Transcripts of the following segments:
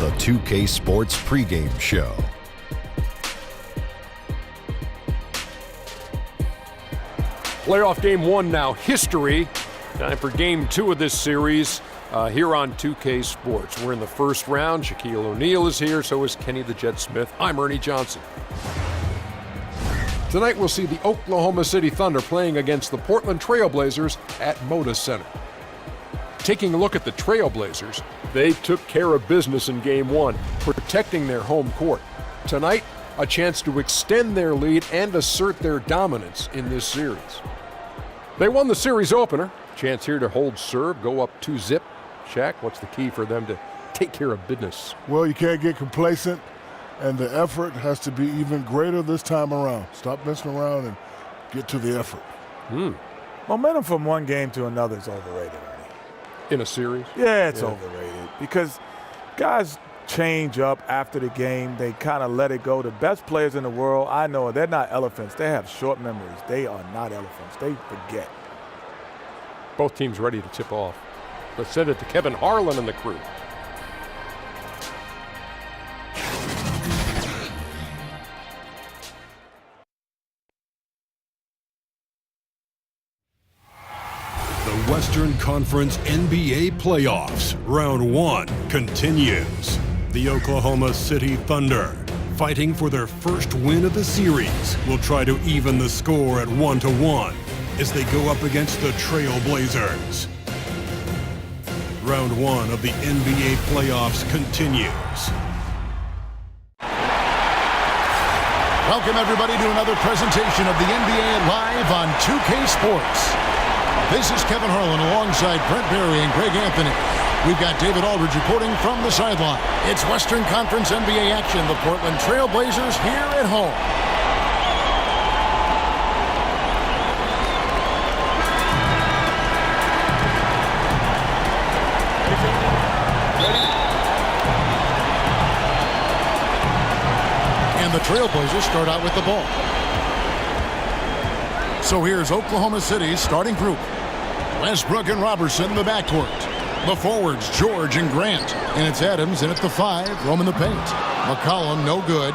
the 2K Sports pregame show. Playoff game one now, history. Time for game two of this series here on 2K Sports. We're in the first round. Shaquille O'Neal is here, so is Kenny the Jet Smith. I'm Ernie Johnson. Tonight we'll see the Oklahoma City Thunder playing against the Portland Trail Blazers at Moda Center. Taking a look at the Trail Blazers, they took care of business in game one, protecting their home court. Tonight, a chance to extend their lead and assert their dominance in this series. They won the series opener. Chance here to hold serve, go up 2-zip. Shaq, what's the key for them to take care of business? Well, you can't get complacent, and the effort has to be even greater this time around. Stop messing around and get to the effort. Momentum from one game to another is overrated. In a series? Yeah, it's overrated because guys change up after the game. They kind of let it go. The best players in the world, I know, they're not elephants. They have short memories. They are not elephants. They forget. Both teams ready to tip off. Let's send it to Kevin Harlan and the crew. The Western Conference NBA Playoffs, Round 1 continues. The Oklahoma City Thunder, fighting for their first win of the series, will try to even the score at 1-1 as they go up against the Trail Blazers. Round 1 of the NBA Playoffs continues. Welcome, everybody, to another presentation of the NBA Live on 2K Sports. This is Kevin Harlan alongside Brent Barry and Greg Anthony. We've got David Aldridge reporting from the sideline. It's Western Conference NBA action. The Portland Trail Blazers here at home. And the Trail Blazers start out with the ball. So here's Oklahoma City's starting group. Westbrook and Robertson, the backcourt. The forwards, George and Grant. And it's Adams in at the 5, roaming the paint. McCollum, no good.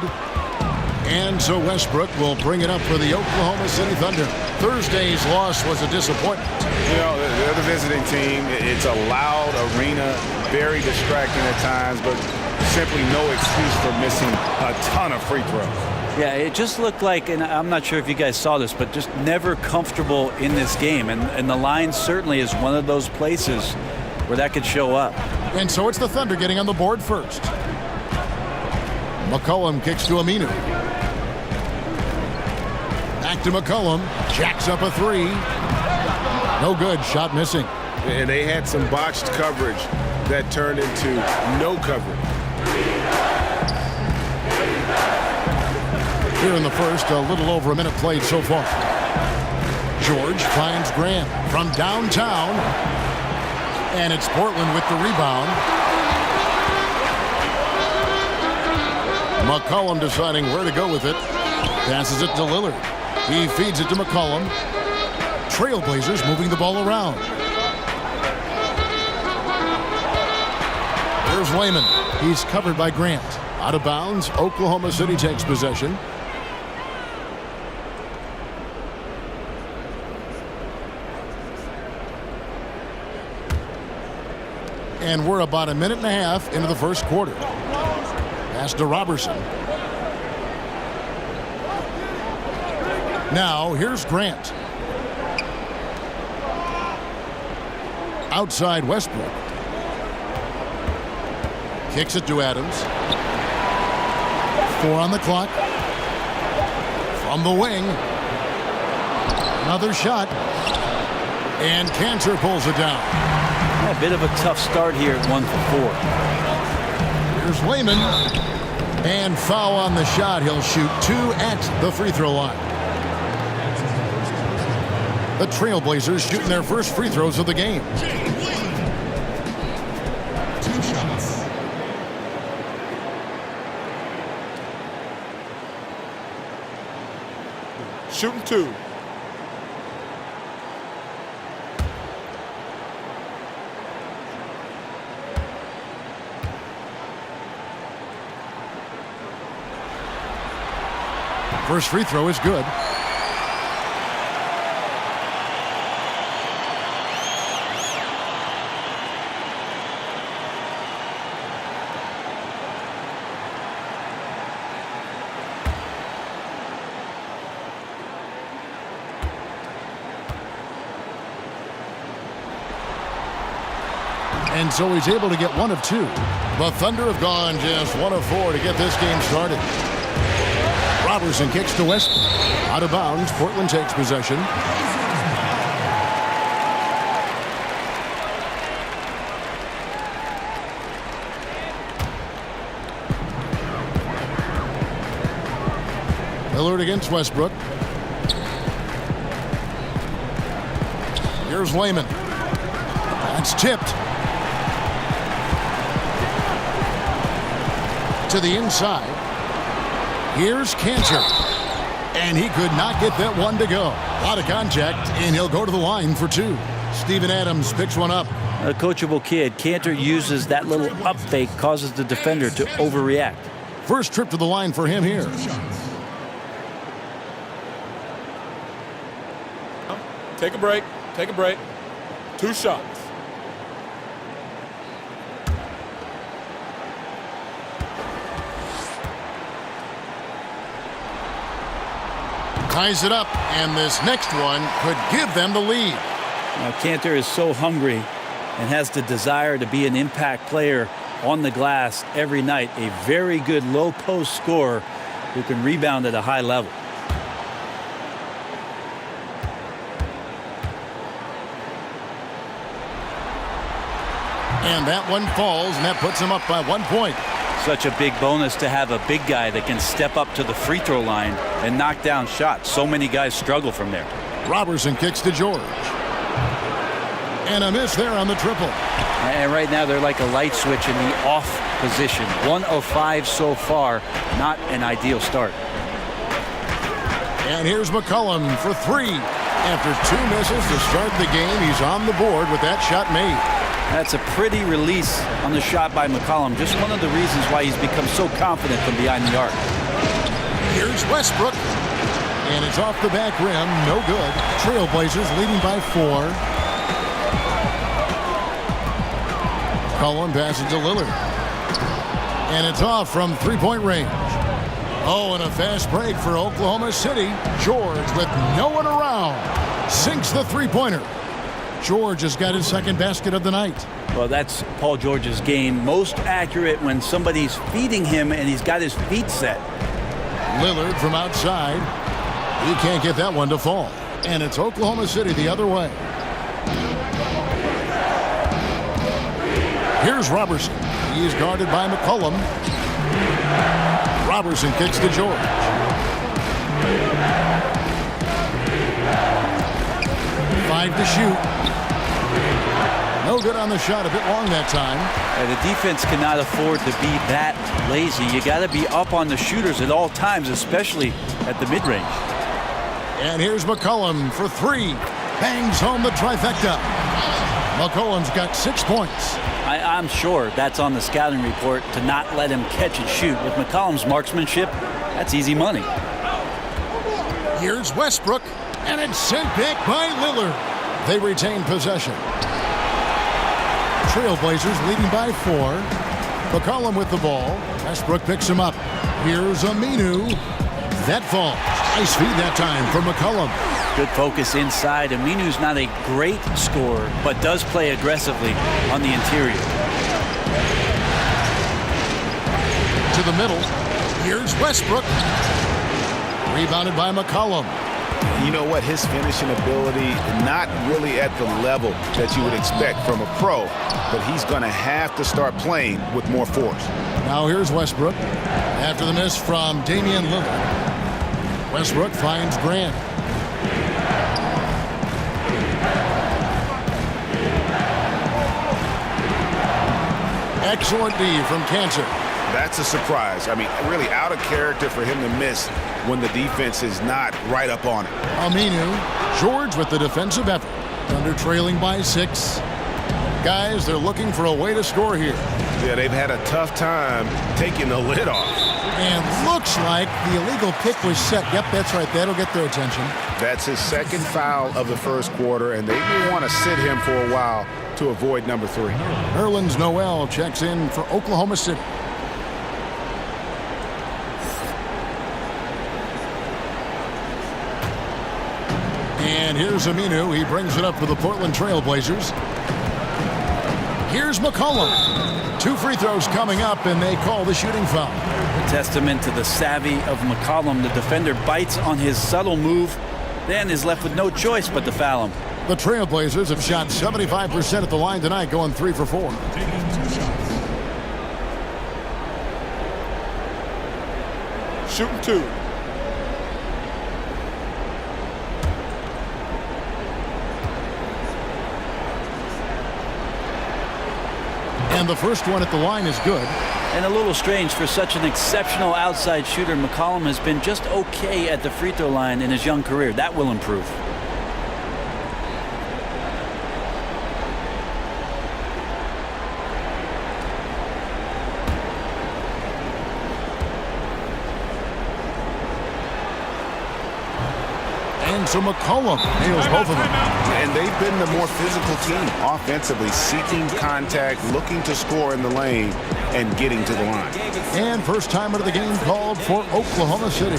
And so Westbrook will bring it up for the Oklahoma City Thunder. Thursday's loss was a disappointment. You know, they're the visiting team. It's a loud arena, very distracting at times, but simply no excuse for missing a ton of free throws. Yeah, it just looked like, and I'm not sure if you guys saw this, but just never comfortable in this game. And the line certainly is one of those places where that could show up. And so it's the Thunder getting on the board first. McCollum kicks to Aminu. Back to McCollum. Jacks up a 3. No good. Shot missing. And they had some botched coverage that turned into no coverage. Here in the first, a little over a minute played so far. George finds Grant from downtown. And it's Portland with the rebound. McCollum deciding where to go with it. Passes it to Lillard. He feeds it to McCollum. Trailblazers moving the ball around. Here's Layman. He's covered by Grant. Out of bounds. Oklahoma City takes possession. And we're about a minute and a half into the first quarter. Pass to Robertson. Now, here's Grant. Outside Westbrook. Kicks it to Adams. 4 on the clock. From the wing. Another shot. And Cantor pulls it down. A bit of a tough start here at 1 for 4. Here's Layman. And foul on the shot. He'll shoot 2 at the free throw line. The Trailblazers shooting their first free throws of the game. 2 shots. Shooting 2. First free throw is good. And so he's able to get 1 of 2. The Thunder have gone just 1 of 4 to get this game started. Robertson kicks to Westbrook. Out of bounds, Portland takes possession. Lillard against Westbrook. Here's Layman. That's tipped. To the inside. Here's Cantor. And he could not get that one to go. A lot of contact, and he'll go to the line for 2. Steven Adams picks one up. A coachable kid. Cantor uses that little up fake, causes the defender to overreact. First trip to the line for him here. Take a break. Take a break. 2 shots. Ties it up, and this next one could give them the lead. Now, Cantor is so hungry and has the desire to be an impact player on the glass every night. A very good low post scorer who can rebound at a high level. And that one falls, and that puts him up by 1 point. Such a big bonus to have a big guy that can step up to the free throw line and knock down shots. So many guys struggle from there. Robertson kicks to George. And a miss there on the triple. And right now they're like a light switch in the off position. 1 of 5 so far. Not an ideal start. And here's McCollum for 3. After 2 misses to start the game, he's on the board with that shot made. That's a pretty release on the shot by McCollum. Just one of the reasons why he's become so confident from behind the arc. Here's Westbrook. And it's off the back rim. No good. Trailblazers leading by 4. McCollum passes to Lillard. And it's off from 3-point range. Oh, and a fast break for Oklahoma City. George, with no one around, sinks the 3-pointer. George has got his 2nd basket of the night. Well, that's Paul George's game. Most accurate when somebody's feeding him and he's got his feet set. Lillard from outside. He can't get that one to fall. And it's Oklahoma City the other way. Here's Robertson. He is guarded by McCollum. Robertson kicks to George. Five to shoot. No good on the shot. A bit long that time. The defense cannot afford to be that lazy. You got to be up on the shooters at all times, especially at the mid-range. And here's McCollum for 3. Bangs home the trifecta. McCollum's got 6 points. I'm sure that's on the scouting report to not let him catch and shoot. With McCollum's marksmanship, that's easy money. Here's Westbrook, and it's sent back by Lillard. They retain possession. Trailblazers leading by 4. McCollum with the ball. Westbrook picks him up. Here's Aminu. That falls. Nice feed that time from McCollum. Good focus inside. Aminu's not a great scorer, but does play aggressively on the interior. To the middle. Here's Westbrook. Rebounded by McCollum. You know what? His finishing ability, not really at the level that you would expect from a pro, but he's going to have to start playing with more force. Now here's Westbrook. After the miss from Damian Lillard. Westbrook finds Grant. Excellent D from Cantor. That's a surprise. I mean, really out of character for him to miss when the defense is not right up on it. Aminu. George with the defensive effort. Thunder trailing by 6. Guys, they're looking for a way to score here. Yeah, they've had a tough time taking the lid off. And looks like the illegal pick was set. Yep, that's right. That'll get their attention. That's his second foul of the first quarter, and they may want to sit him for a while to avoid number 3. Nerlens Noel checks in for Oklahoma City. And here's Aminu. He brings it up for the Portland Trail Blazers. Here's McCollum. 2 free throws coming up, and they call the shooting foul. A testament to the savvy of McCollum. The defender bites on his subtle move, then is left with no choice but to foul him. The Trail Blazers have shot 75% at the line tonight, going 3 for 4. Shooting 2. And the first one at the line is good. And a little strange for such an exceptional outside shooter. McCollum has been just okay at the free throw line in his young career. That will improve. And so McCollum nails both of them. And they've been the more physical team offensively, seeking contact, looking to score in the lane, and getting to the line. And first time out of the game called for Oklahoma City.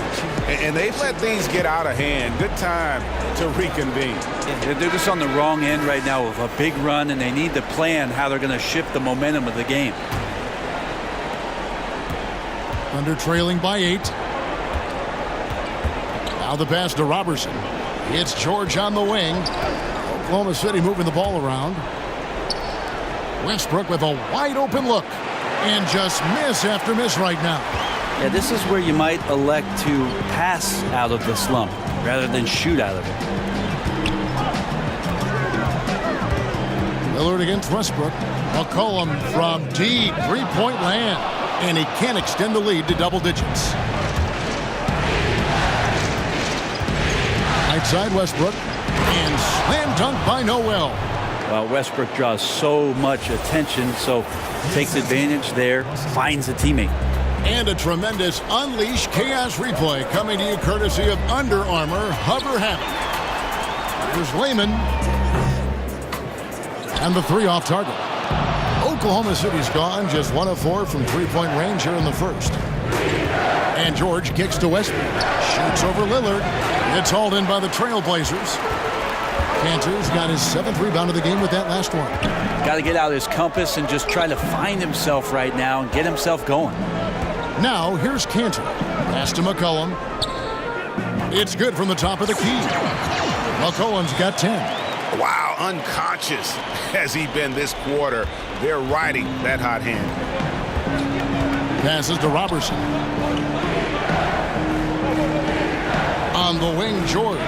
And they've let things get out of hand. Good time to reconvene. They're just on the wrong end right now of a big run, and they need to plan how they're going to shift the momentum of the game. Under trailing by 8. Now the pass to Robertson. It's George on the wing. Oklahoma City moving the ball around. Westbrook with a wide open look. And just miss after miss right now. Yeah, this is where you might elect to pass out of the slump rather than shoot out of it. Lillard against Westbrook. McCollum from deep three-point land. And he can't extend the lead to double digits. Right side Westbrook. And slam dunk by Noel. Well, Westbrook draws so much attention, so takes advantage there, finds a teammate. And a tremendous Unleash Chaos replay coming to you courtesy of Under Armour Hover Habit. Here's Layman. And the 3 off target. Oklahoma City's gone just 1 of 4 from three-point range here in the first. And George kicks to Westbrook. Shoots over Lillard. It's hauled in by the Trail Blazers. Cantor's got his 7th rebound of the game with that last one. Got to get out his compass and just try to find himself right now and get himself going. Now here's Cantor. Pass to McCollum. It's good from the top of the key. McCollum's got 10. Wow, unconscious has he been this quarter. They're riding that hot hand. Passes to Robertson. On the wing, George.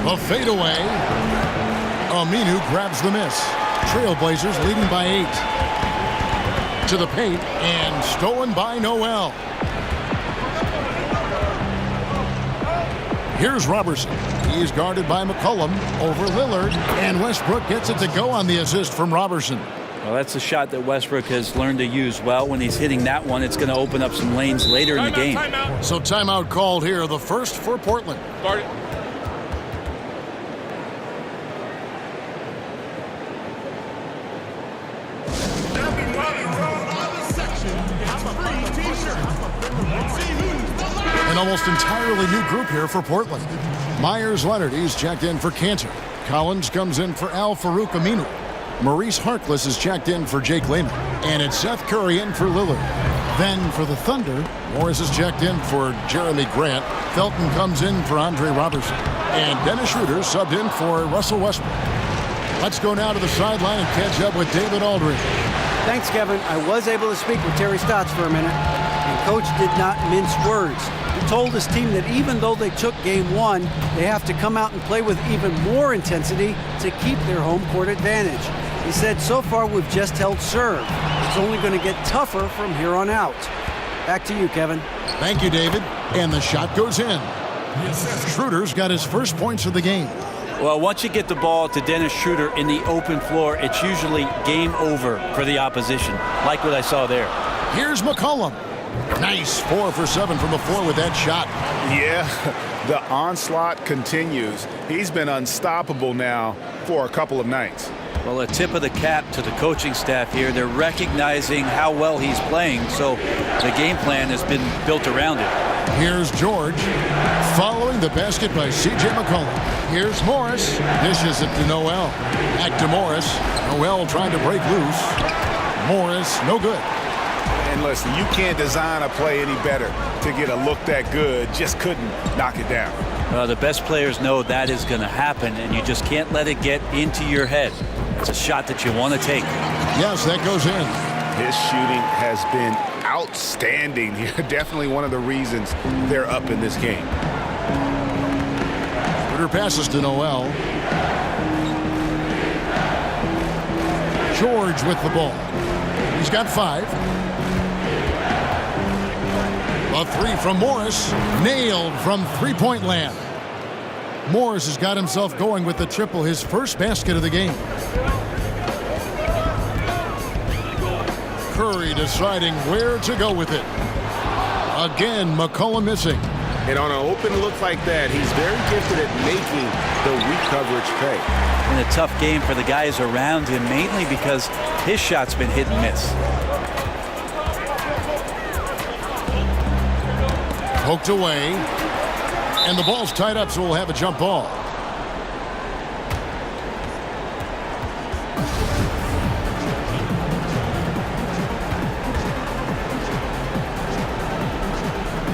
A fadeaway. Aminu grabs the miss. Trailblazers leading by 8. To the paint and stolen by Noel. Here's Robertson. He's guarded by McCollum over Lillard. And Westbrook gets it to go on the assist from Robertson. Well, that's a shot that Westbrook has learned to use well. When he's hitting that one, it's going to open up some lanes later in the game. So timeout called here, the first for Portland. Guard it. An almost entirely new group here for Portland. Myers Leonard, he's checked in for Cantor. Collins comes in for Al-Farouq Aminu. Maurice Harkless is checked in for Jake Layman. And it's Seth Curry in for Lillard. Then for the Thunder, Morris is checked in for Jeremy Grant. Felton comes in for Andre Robertson. And Dennis Schroeder subbed in for Russell Westbrook. Let's go now to the sideline and catch up with David Aldridge. Thanks, Kevin. I was able to speak with Terry Stotts for a minute, and Coach did not mince words. He told his team that even though they took game 1, they have to come out and play with even more intensity to keep their home court advantage. He said, so far we've just held serve. It's only going to get tougher from here on out. Back to you, Kevin. Thank you, David. And the shot goes in. Schroeder's got his first points of the game. Well, once you get the ball to Dennis Schroeder in the open floor, it's usually game over for the opposition, like what I saw there. Here's McCollum. Nice 4 for 7 from the floor with that shot. Yeah, the onslaught continues. He's been unstoppable now for a couple of nights. Well, a tip of the cap to the coaching staff here. They're recognizing how well he's playing, so the game plan has been built around it. Here's George, following the basket by C.J. McCollum. Here's Morris, dishes it to Noel. Back to Morris. Noel trying to break loose. Morris, no good. And listen, you can't design a play any better to get a look that good. Just couldn't knock it down. The best players know that is going to happen, and you just can't let it get into your head. It's a shot that you want to take. Yes, that goes in. His shooting has been outstanding. Definitely one of the reasons they're up in this game. Schroeder passes to Noel. George with the ball. He's got 5. A 3 from Morris. Nailed from three-point land. Morris has got himself going with the triple, his first basket of the game. Curry deciding where to go with it. Again, McCollum missing. And on an open look like that, he's very gifted at making the weak coverage pay. And a tough game for the guys around him, mainly because his shot's been hit and miss. Poked away. And the ball's tied up, so we'll have a jump ball.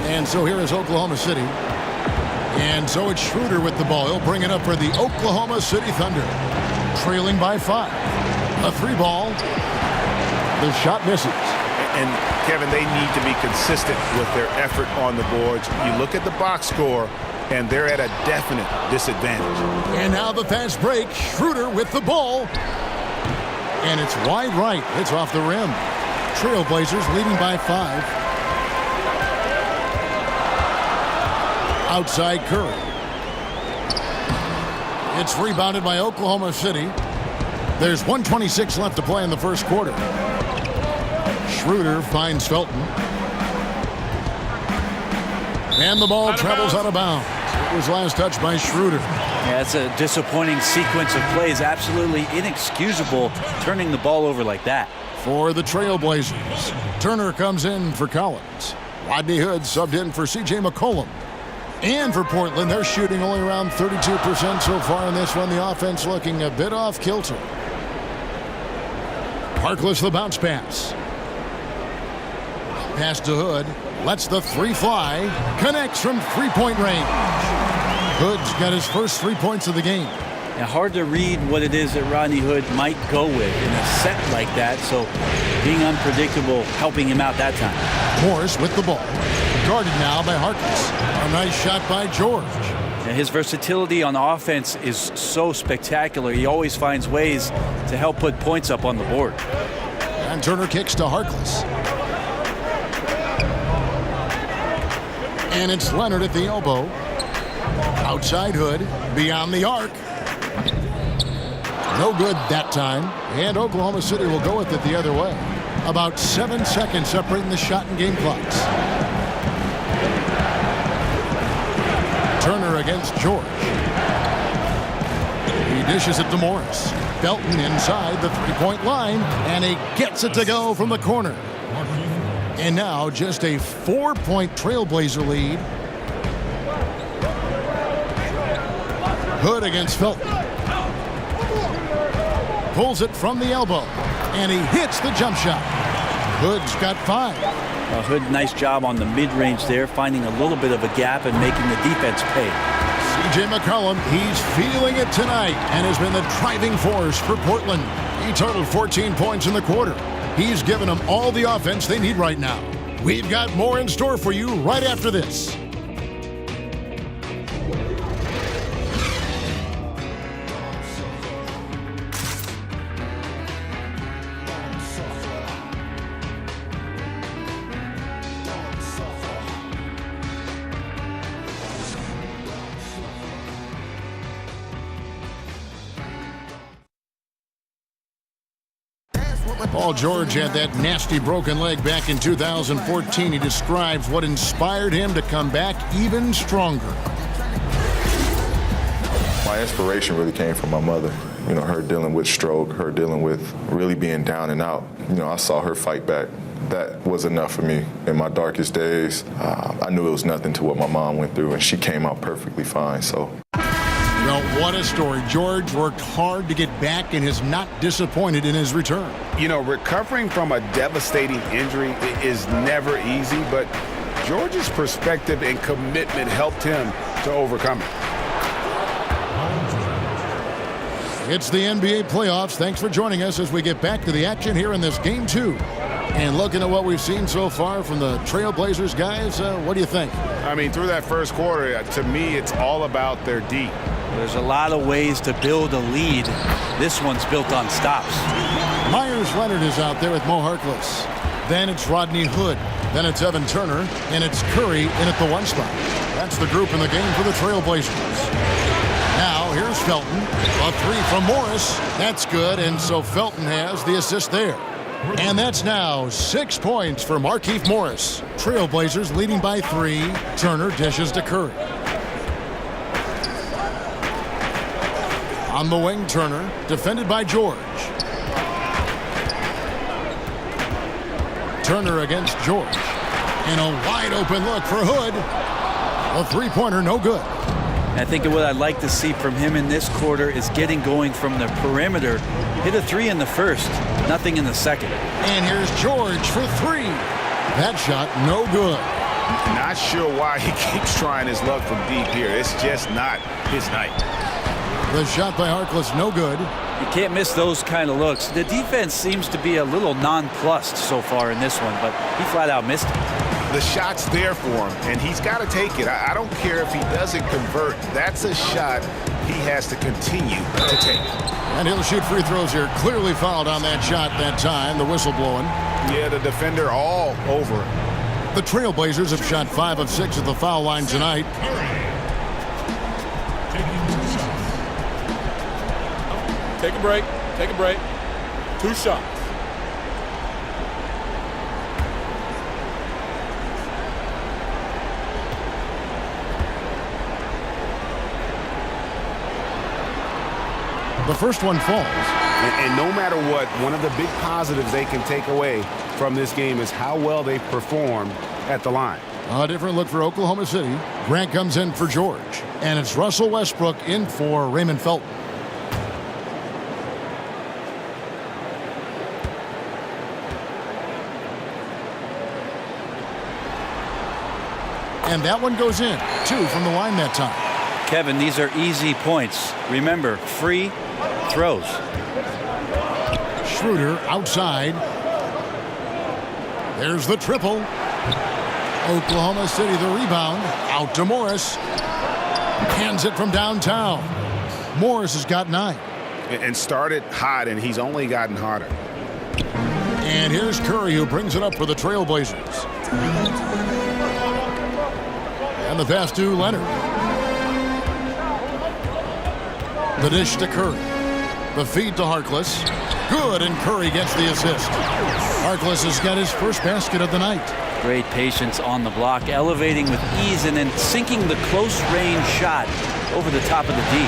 And so here is Oklahoma City. And so it's Schroeder with the ball. He'll bring it up for the Oklahoma City Thunder. Trailing by 5. A 3-ball. The shot misses. And Kevin, they need to be consistent with their effort on the boards. You look at the box score, and they're at a definite disadvantage. And now the fast break. Schroeder with the ball. And it's wide right. It's off the rim. Trailblazers leading by 5. Outside Curry. It's rebounded by Oklahoma City. There's 1:26 left to play in the first quarter. Schroeder finds Felton. And the ball travels out of bounds. It was last touched by Schroeder. Yeah, it's a disappointing sequence of plays. Absolutely inexcusable turning the ball over like that. For the Trailblazers, Turner comes in for Collins. Rodney Hood subbed in for C.J. McCollum. And for Portland, they're shooting only around 32% so far in this one. The offense looking a bit off kilter. Harkless the bounce pass. Pass to Hood. Lets the 3 fly. Connects from three-point range. Hood's got his first 3 points of the game. Now, hard to read what it is that Rodney Hood might go with in a set like that, so being unpredictable helping him out that time. Morris with the ball. Guarded now by Harkless. A nice shot by George. And his versatility on offense is so spectacular. He always finds ways to help put points up on the board. And Turner kicks to Harkless. And it's Leonard at the elbow. Outside Hood. Beyond the arc. No good that time. And Oklahoma City will go with it the other way. About 7 seconds separating the shot and game clocks. Turner against George. He dishes it to Morris. Felton inside the three-point line, and he gets it to go from the corner. And now just a 4-point Trailblazer lead. Hood against Felton. Pulls it from the elbow, and he hits the jump shot. Hood's got 5. Hood, nice job on the mid-range there, finding a little bit of a gap and making the defense pay. C.J. McCollum, he's feeling it tonight and has been the driving force for Portland. He totaled 14 points in the quarter. He's given them all the offense they need right now. We've got more in store for you right after this. Paul George had that nasty broken leg back in 2014. He describes what inspired him to come back even stronger. My inspiration really came from my mother. You know, her dealing with stroke, her dealing with really being down and out. You know, I saw her fight back. That was enough for me in my darkest days. I knew it was nothing to what my mom went through, and she came out perfectly fine, so. Well, what a story. George worked hard to get back and is not disappointed in his return. You know, recovering from a devastating injury is never easy, but George's perspective and commitment helped him to overcome it. It's the NBA playoffs. Thanks for joining us as we get back to the action here in this Game 2. And looking at what we've seen so far from the Trailblazers guys, what do you think? I mean, through that first quarter, to me, it's all about their D. There's a lot of ways to build a lead. This one's built on stops. Myers Leonard is out there with Mo Harkless. Then it's Rodney Hood. Then it's Evan Turner. And it's Curry in at the 1 spot. That's the group in the game for the Trailblazers. Now, here's Felton. A 3 from Morris. That's good, and so Felton has the assist there. And that's now 6 points for Markieff Morris. Trailblazers leading by 3. Turner dishes to Curry. On the wing, Turner, defended by George. Turner against George. And a wide open look for Hood. A three-pointer, no good. I think what I'd like to see from him in this quarter is getting going from the perimeter. Hit a 3 in the first, nothing in the second. And here's George for 3. That shot, no good. Not sure why he keeps trying his luck from deep here. It's just not his night. The shot by Harkless, no good. You can't miss those kind of looks. The defense seems to be a little nonplussed so far in this one, but he flat out missed it. The shot's there for him, and he's got to take it. I don't care if he doesn't convert. That's a shot he has to continue to take. And he'll shoot free throws here. Clearly fouled on that shot that time. The whistle blowing. Yeah, the defender all over it. The Trailblazers have shot 5 of 6 at the foul line tonight. Take a break. Take a break. 2 shots. The first one falls. And no matter what, one of the big positives they can take away from this game is how well they performed at the line. A different look for Oklahoma City. Grant comes in for George. And it's Russell Westbrook in for Raymond Felton. And that one goes in. 2 from the line that time. Kevin, these are easy points. Remember, free throws. Schroeder outside. There's the triple. Oklahoma City the rebound. Out to Morris. Hands it from downtown. Morris has got 9. And started hot, and he's only gotten hotter. And here's Curry, who brings it up for the Trailblazers. And the pass to Leonard. The dish to Curry. The feed to Harkless. Good, and Curry gets the assist. Harkless has got his first basket of the night. Great patience on the block, elevating with ease and then sinking the close-range shot over the top of the D.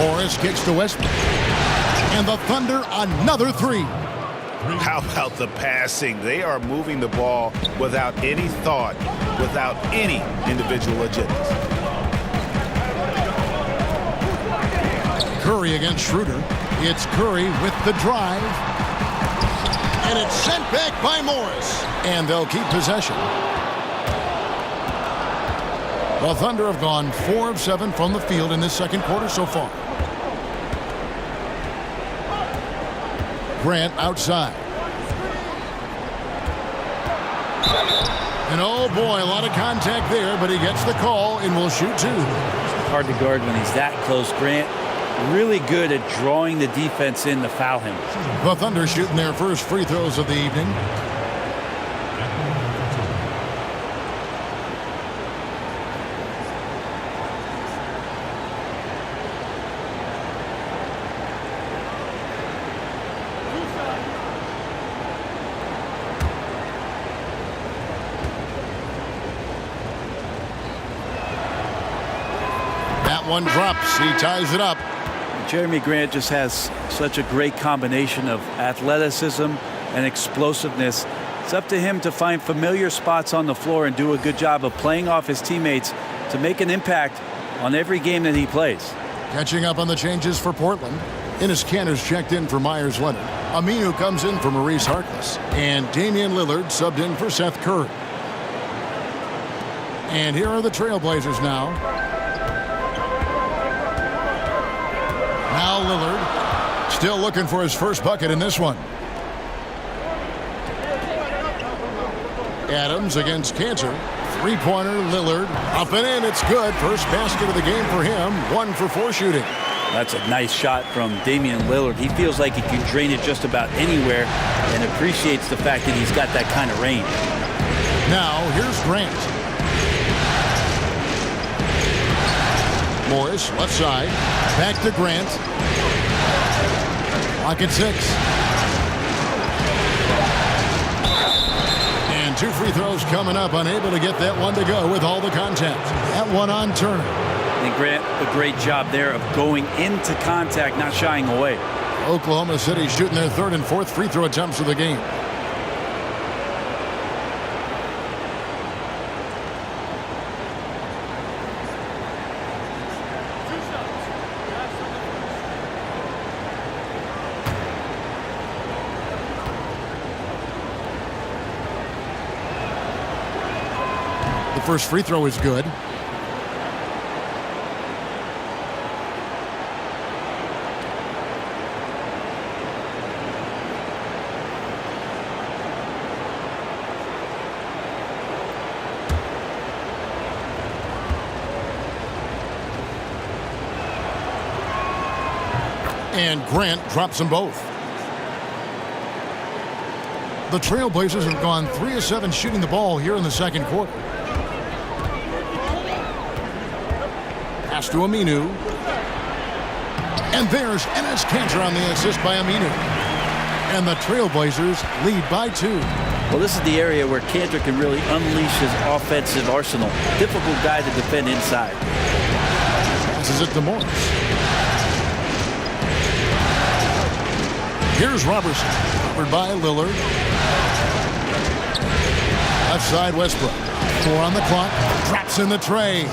Morris kicks to Westbrook. And the Thunder, another 3. How about the passing? They are moving the ball without any thought, without any individual agendas. Curry against Schroeder. It's Curry with the drive. And it's sent back by Morris. And they'll keep possession. The Thunder have gone 4 of 7 from the field in this second quarter so far. Grant outside. And oh boy, a lot of contact there, but he gets the call and will shoot 2. Hard to guard when he's that close. Grant really good at drawing the defense in to foul him. The Thunder shooting their first free throws of the evening. one drops. He ties it up. Jeremy Grant just has such a great combination of athleticism and explosiveness. It's up to him to find familiar spots on the floor and do a good job of playing off his teammates to make an impact on every game that he plays. Catching up on the changes for Portland. Enes Kanter's checked in for Myers Leonard. Aminu comes in for Maurice Harkless. And Damian Lillard subbed in for Seth Curry. And here are the Trailblazers now. Now Lillard still looking for his first bucket in this one. Adams against Kanter. Three-pointer, Lillard. Up and in, it's good. First basket of the game for him. 1 for 4 shooting. That's a nice shot from Damian Lillard. He feels like he can drain it just about anywhere and appreciates the fact that he's got that kind of range. Now, here's Grant. Morris, left side. Back to Grant. Lock at 6. And 2 free throws coming up. Unable to get that one to go with all the contact. That one on Turner. And Grant, a great job there of going into contact, not shying away. Oklahoma City shooting their 3rd and 4th free throw attempts of the game. The first free throw is good. And Grant drops them both. The Trailblazers have gone 3 of 7 shooting the ball here in the second quarter. Pass to Aminu. And there's Enes Kanter on the assist by Aminu. And the Trailblazers lead by 2. Well, this is the area where Kanter can really unleash his offensive arsenal. Difficult guy to defend inside. Passes it to Morris. Here's Robertson, covered by Lillard. Left side, Westbrook. 4 on the clock. Drops in the tray.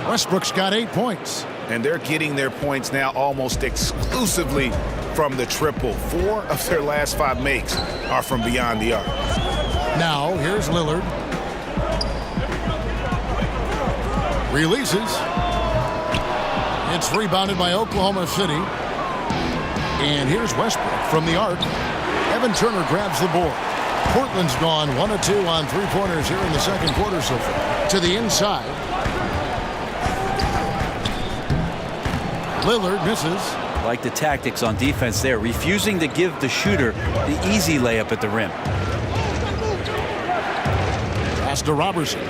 Westbrook's got 8 points. And they're getting their points now almost exclusively from the triple. 4 of their last 5 makes are from beyond the arc. Now, here's Lillard. Releases. It's rebounded by Oklahoma City. And here's Westbrook from the arc. Evan Turner grabs the board. Portland's gone 1 of 2 on 3-pointers here in the second quarter so far. To the inside. Lillard misses. Like the tactics on defense there, refusing to give the shooter the easy layup at the rim. Pass to Robertson.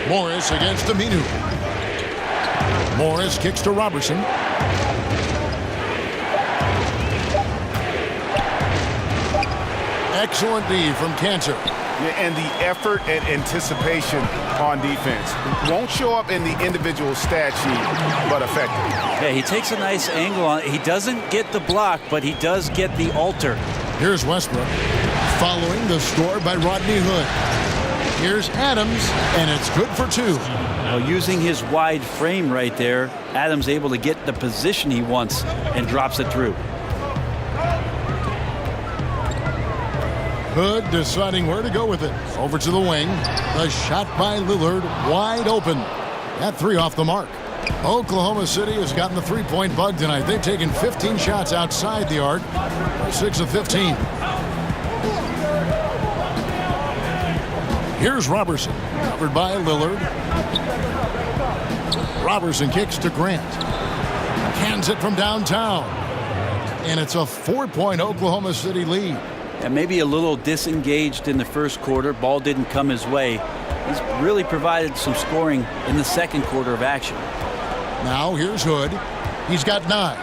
Morris against Aminu. Morris kicks to Robertson. Excellent D from Kanter. And the effort and anticipation on defense won't show up in the individual stat sheet, but effective. Yeah, he takes a nice angle on it. He doesn't get the block, but he does get the alter. Here's Westbrook following the score by Rodney Hood. Here's Adams, and it's good for 2. Well, using his wide frame right there, Adams able to get the position he wants and drops it through. Hood deciding where to go with it. Over to the wing. The shot by Lillard, wide open. That 3 off the mark. Oklahoma City has gotten the 3-point bug tonight. They've taken 15 shots outside the arc. 6 of 15. Here's Robertson, covered by Lillard. Robertson kicks to Grant. Hands it from downtown. And it's a 4-point Oklahoma City lead. And maybe a little disengaged in the first quarter. Ball didn't come his way. He's really provided some scoring in the second quarter of action. Now here's Hood. He's got 9.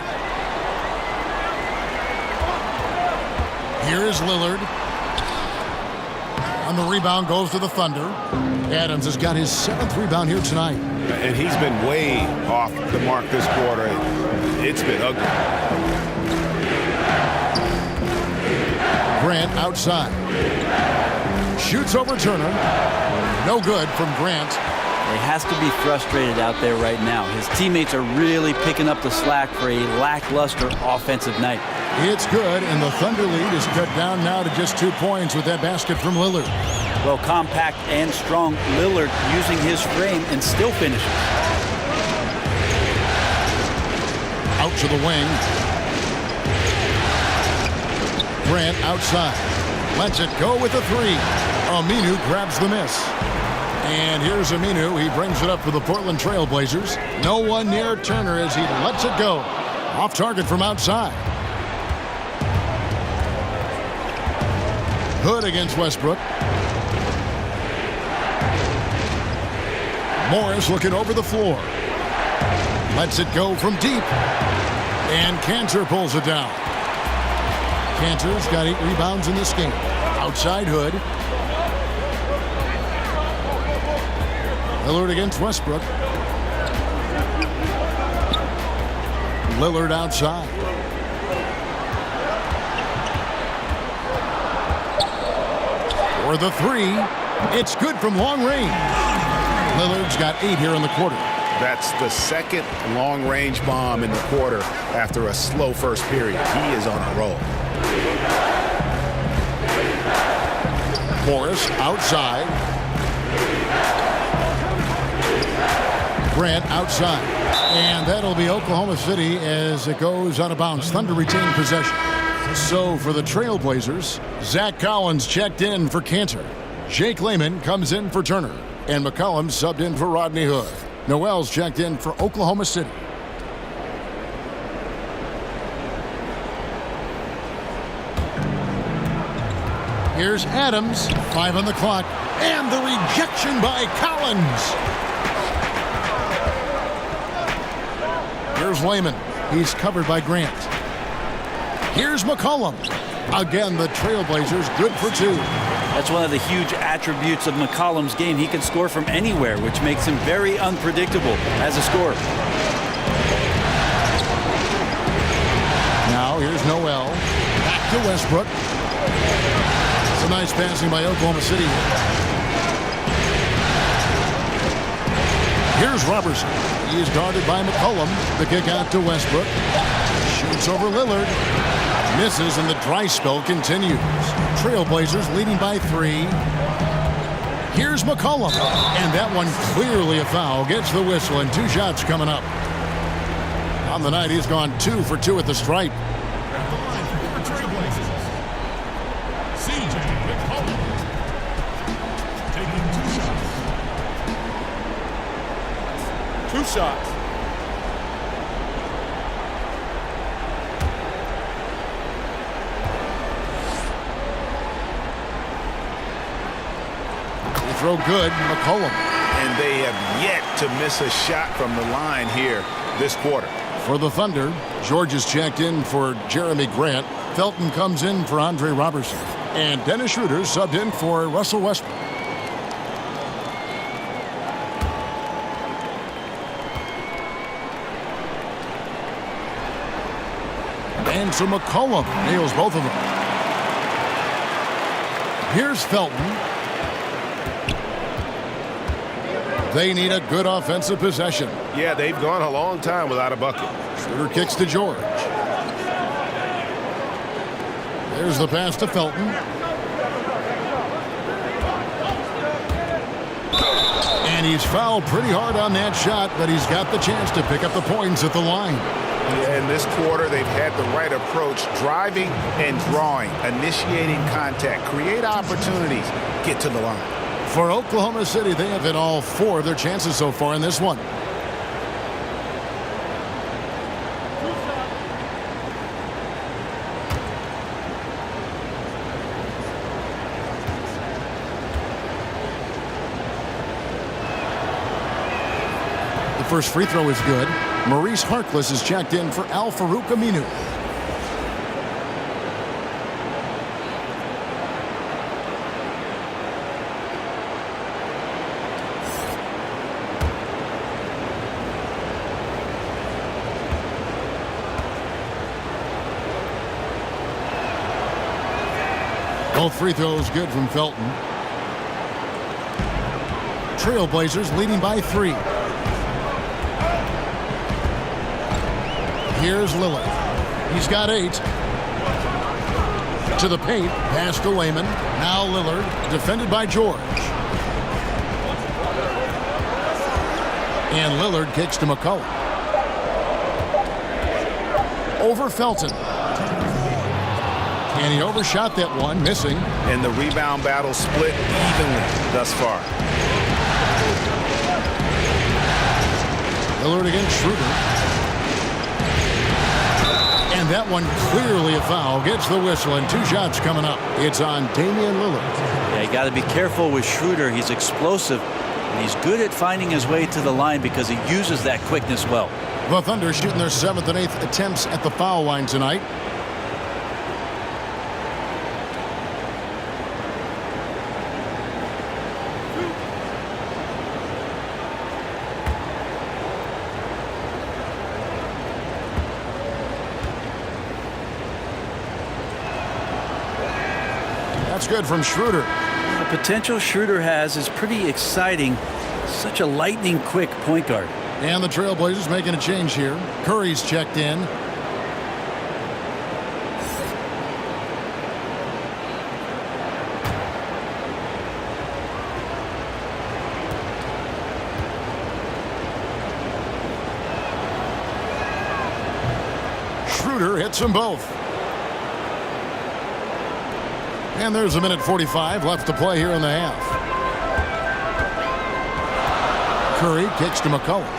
Here's Lillard. On the rebound goes to the Thunder. Adams has got his 7th rebound here tonight. And he's been way off the mark this quarter. It's been ugly. Grant outside. Shoots over Turner. No good from Grant. He has to be frustrated out there right now. His teammates are really picking up the slack for a lackluster offensive night. It's good, and the Thunder lead is cut down now to just 2 points with that basket from Lillard. Well, compact and strong Lillard using his frame and still finishing. Out to the wing. Grant outside. Lets it go with a 3. Aminu grabs the miss. And here's Aminu. He brings it up for the Portland Trail Blazers. No one near Turner as he lets it go. Off target from outside. Hood against Westbrook. Morris looking over the floor. Lets it go from deep. And Cantor pulls it down. Cantor's got 8 rebounds in this game. Outside Hood. Lillard against Westbrook. Lillard outside. For the 3. It's good from long range. Lillard's got 8 here in the quarter. That's the second long-range bomb in the quarter after a slow first period. He is on a roll. Morris outside. Grant outside. And that'll be Oklahoma City as it goes out of bounds. Thunder retain possession. So for the Trailblazers, Zach Collins checked in for Cantor. Jake Layman comes in for Turner. And McCollum subbed in for Rodney Hood. Noel's checked in for Oklahoma City. Here's Adams, 5 on the clock, and the rejection by Collins. Here's Layman. He's covered by Grant. Here's McCollum. Again, the Trailblazers good for 2. That's one of the huge attributes of McCollum's game. He can score from anywhere, which makes him very unpredictable as a scorer. Now here's Noel. Back to Westbrook. Some nice passing by Oklahoma City. Here's Robertson. He is guarded by McCollum. The kick out to Westbrook. Shoots over Lillard. Misses, and the dry spell continues. Trailblazers leading by 3. Here's McCollum. And that one clearly a foul. Gets the whistle, and 2 shots coming up. On the night, he's gone 2 for 2 at the stripe. At the line for the Trailblazers, C.J. McCollum. Taking 2 shots. 2 shots. Throw good, McCollum. And they have yet to miss a shot from the line here this quarter. For the Thunder, George is checked in for Jeremy Grant. Felton comes in for Andre Robertson. And Dennis Schroeder subbed in for Russell Westbrook. And so McCollum nails both of them. Here's Felton. They need a good offensive possession. Yeah, they've gone a long time without a bucket. Schroeder kicks to George. There's the pass to Felton. And he's fouled pretty hard on that shot, but he's got the chance to pick up the points at the line. Yeah, in this quarter, they've had the right approach, driving and drawing, initiating contact, create opportunities, get to the line. For Oklahoma City, they have hit all 4 of their chances so far in this one. The first free throw is good. Maurice Harkless is checked in for Al-Farouq Aminu. Both free throws good from Felton. Trailblazers leading by 3. Here's Lillard. He's got 8. To the paint, pass to Layman. Now Lillard, defended by George. And Lillard kicks to McCollum. Over Felton. And he overshot that one, missing. And the rebound battle split evenly thus far. Lillard against Schroeder. And that one clearly a foul. Gets the whistle, and 2 shots coming up. It's on Damian Lillard. Yeah, you got to be careful with Schroeder. He's explosive, and he's good at finding his way to the line because he uses that quickness well. The Thunder shooting their 7th and 8th attempts at the foul line tonight. That's good from Schroeder. The potential Schroeder has is pretty exciting. Such a lightning quick point guard. And the Trailblazers making a change here. Curry's checked in. Schroeder hits them both. And there's a minute 45 left to play here in the half. Curry kicks to McCollum.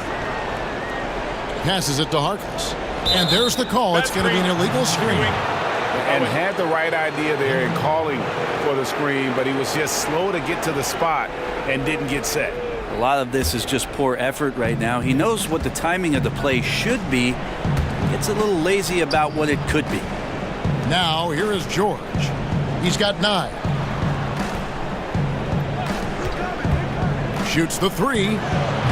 Passes it to Harkless. And there's the call. It's going to be an illegal screen. And had the right idea there in calling for the screen, but he was just slow to get to the spot and didn't get set. A lot of this is just poor effort right now. He knows what the timing of the play should be. Gets a little lazy about what it could be. Now here is George. He's got 9. Shoots the 3.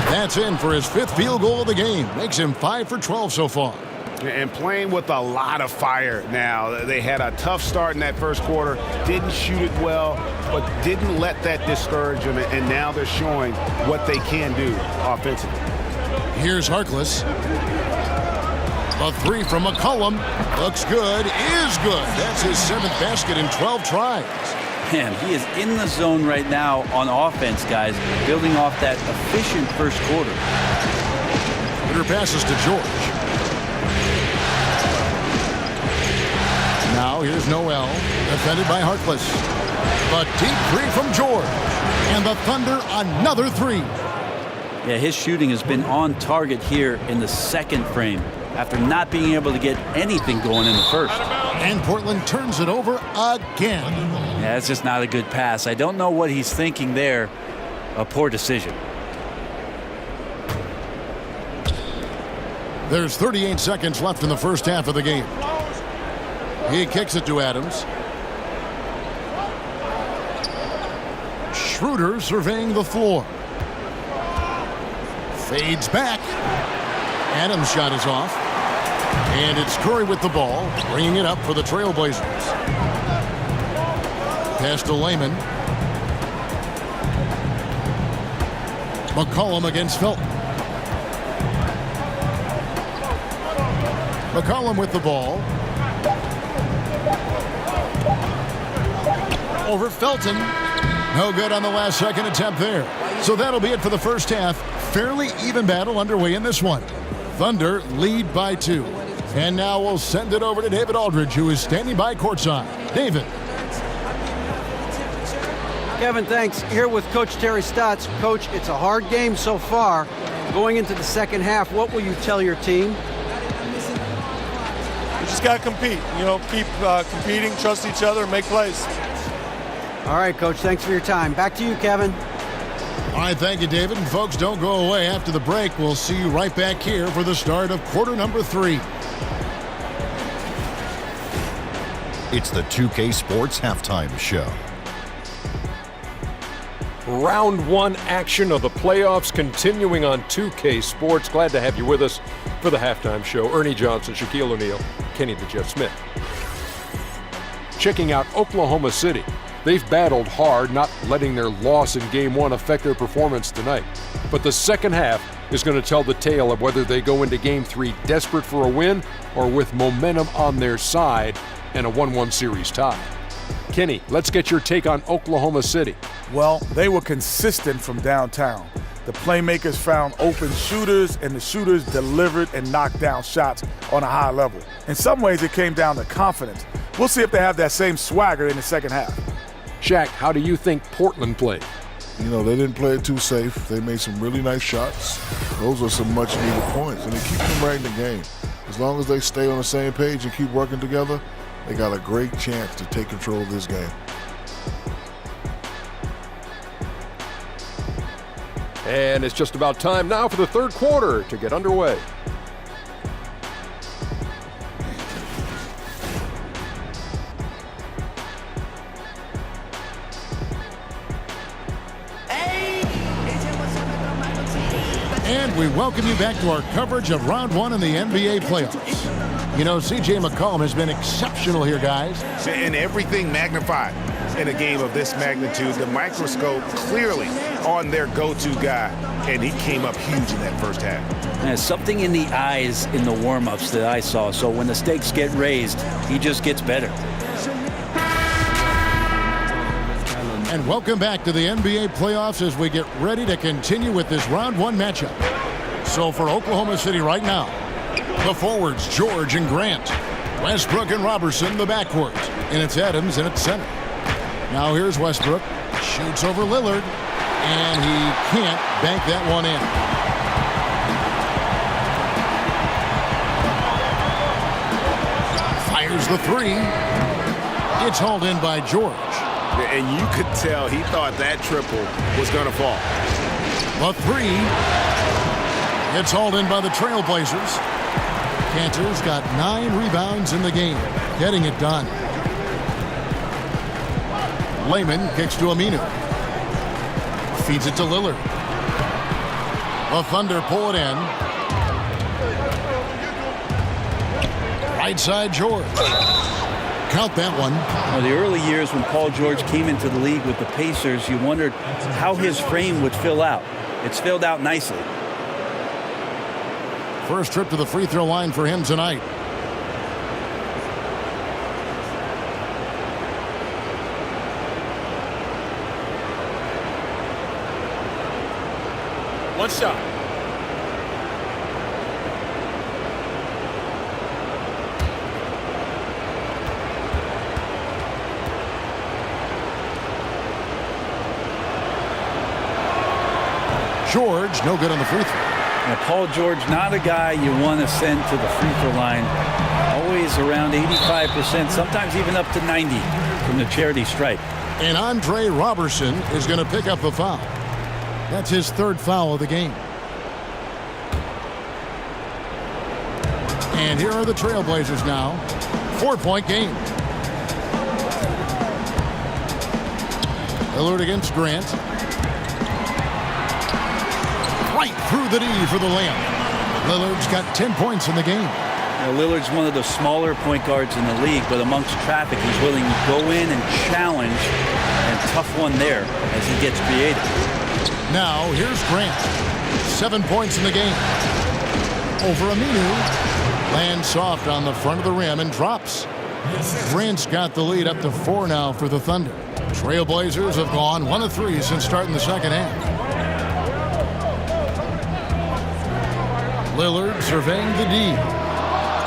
That's in for his 5th field goal of the game. Makes him 5 for 12 so far. And playing with a lot of fire now. They had a tough start in that first quarter. Didn't shoot it well, but didn't let that discourage them. And now they're showing what they can do offensively. Here's Harkless. A 3 from McCollum. Looks good. Is good. That's his 7th basket in 12 tries. Man, he is in the zone right now on offense, guys, building off that efficient first quarter. Schroeder passes to George. Now here's Noel, defended by Harkless. A deep 3 from George. And the Thunder another 3. Yeah, his shooting has been on target here in the second frame after not being able to get anything going in the first. And Portland turns it over again. Yeah, it's just not a good pass. I don't know what he's thinking there. A poor decision. There's 38 seconds left in the first half of the game. He kicks it to Adams. Schroeder surveying the floor. Fades back. Adams' shot is off. And it's Curry with the ball, bringing it up for the Trailblazers. Pass to Layman. McCollum against Felton. McCollum with the ball. Over Felton. No good on the last second attempt there. So that'll be it for the first half. Fairly even battle underway in this one. Thunder lead by 2. And now we'll send it over to David Aldridge, who is standing by courtside. David. Kevin, thanks. Here with Coach Terry Stotts. Coach, it's a hard game so far. Going into the second half, what will you tell your team? We just got to compete. Keep competing, trust each other, and make plays. All right, Coach, thanks for your time. Back to you, Kevin. All right, thank you, David. And folks, don't go away. After the break, we'll see you right back here for the start of quarter number 3. It's the 2K Sports Halftime Show. Round 1 action of the playoffs continuing on 2K Sports. Glad to have you with us for the halftime show. Ernie Johnson, Shaquille O'Neal, Kenny the Jet Smith. checking out Oklahoma City. They've battled hard, not letting their loss in Game 1 affect their performance tonight. But the second half is going to tell the tale of whether they go into Game 3 desperate for a win or with momentum on their side and a 1-1 series tie. Kenny, let's get your take on Oklahoma City. Well, they were consistent from downtown. The playmakers found open shooters, and the shooters delivered and knocked down shots on a high level. In some ways, it came down to confidence. We'll see if they have that same swagger in the second half. Shaq, how do you think Portland played? You know, they didn't play it too safe. They made some really nice shots. Those are some much-needed points, and they keep them right in the game. As long as they stay on the same page and keep working together, they got a great chance to take control of this game. And it's just about time now for the third quarter to get underway. And we welcome you back to our coverage of Round 1 in the NBA playoffs. You know, C.J. McCollum has been exceptional here, guys. And everything magnified in a game of this magnitude. The microscope clearly on their go-to guy, and he came up huge in that first half. There's something in the eyes in the warm-ups that I saw, so when the stakes get raised, he just gets better. And welcome back to the NBA playoffs as we get ready to continue with this Round 1 matchup. So for Oklahoma City right now, the forwards, George and Grant. Westbrook and Robertson, the backcourt. And it's Adams in at center. Now here's Westbrook. Shoots over Lillard. And he can't bank that one in. Fires the three. It's hauled in by George. And you could tell he thought that triple was going to fall. The three. It's hauled in by the Trailblazers. Cantor's got 9 rebounds in the game, getting it done. Layman kicks to Aminu. Feeds it to Lillard. The Thunder pull it in. Right side, George. Count that one. Well, the early years when Paul George came into the league with the Pacers, you wondered how his frame would fill out. It's filled out nicely. First trip to the free throw line for him tonight. One shot. George, no good on the free throw. Now, Paul George, not a guy you want to send to the free throw line. Always around 85%, sometimes even up to 90 from the charity stripe. And Andre Robertson is going to pick up the foul. That's his third foul of the game. And here are the Trailblazers now. 4-point game. Lillard against Grant. Right through the D for the layup. Lillard's got 10 points in the game. Now, Lillard's one of the smaller point guards in the league, but amongst traffic, he's willing to go in and challenge, and tough one there as he gets creative. Now, here's Grant. 7 points in the game. Over Aminu. Lands soft on the front of the rim and drops. Grant's got the lead up to 4 now for the Thunder. Trailblazers have gone 1 of 3 since starting the second half. Lillard surveying the D.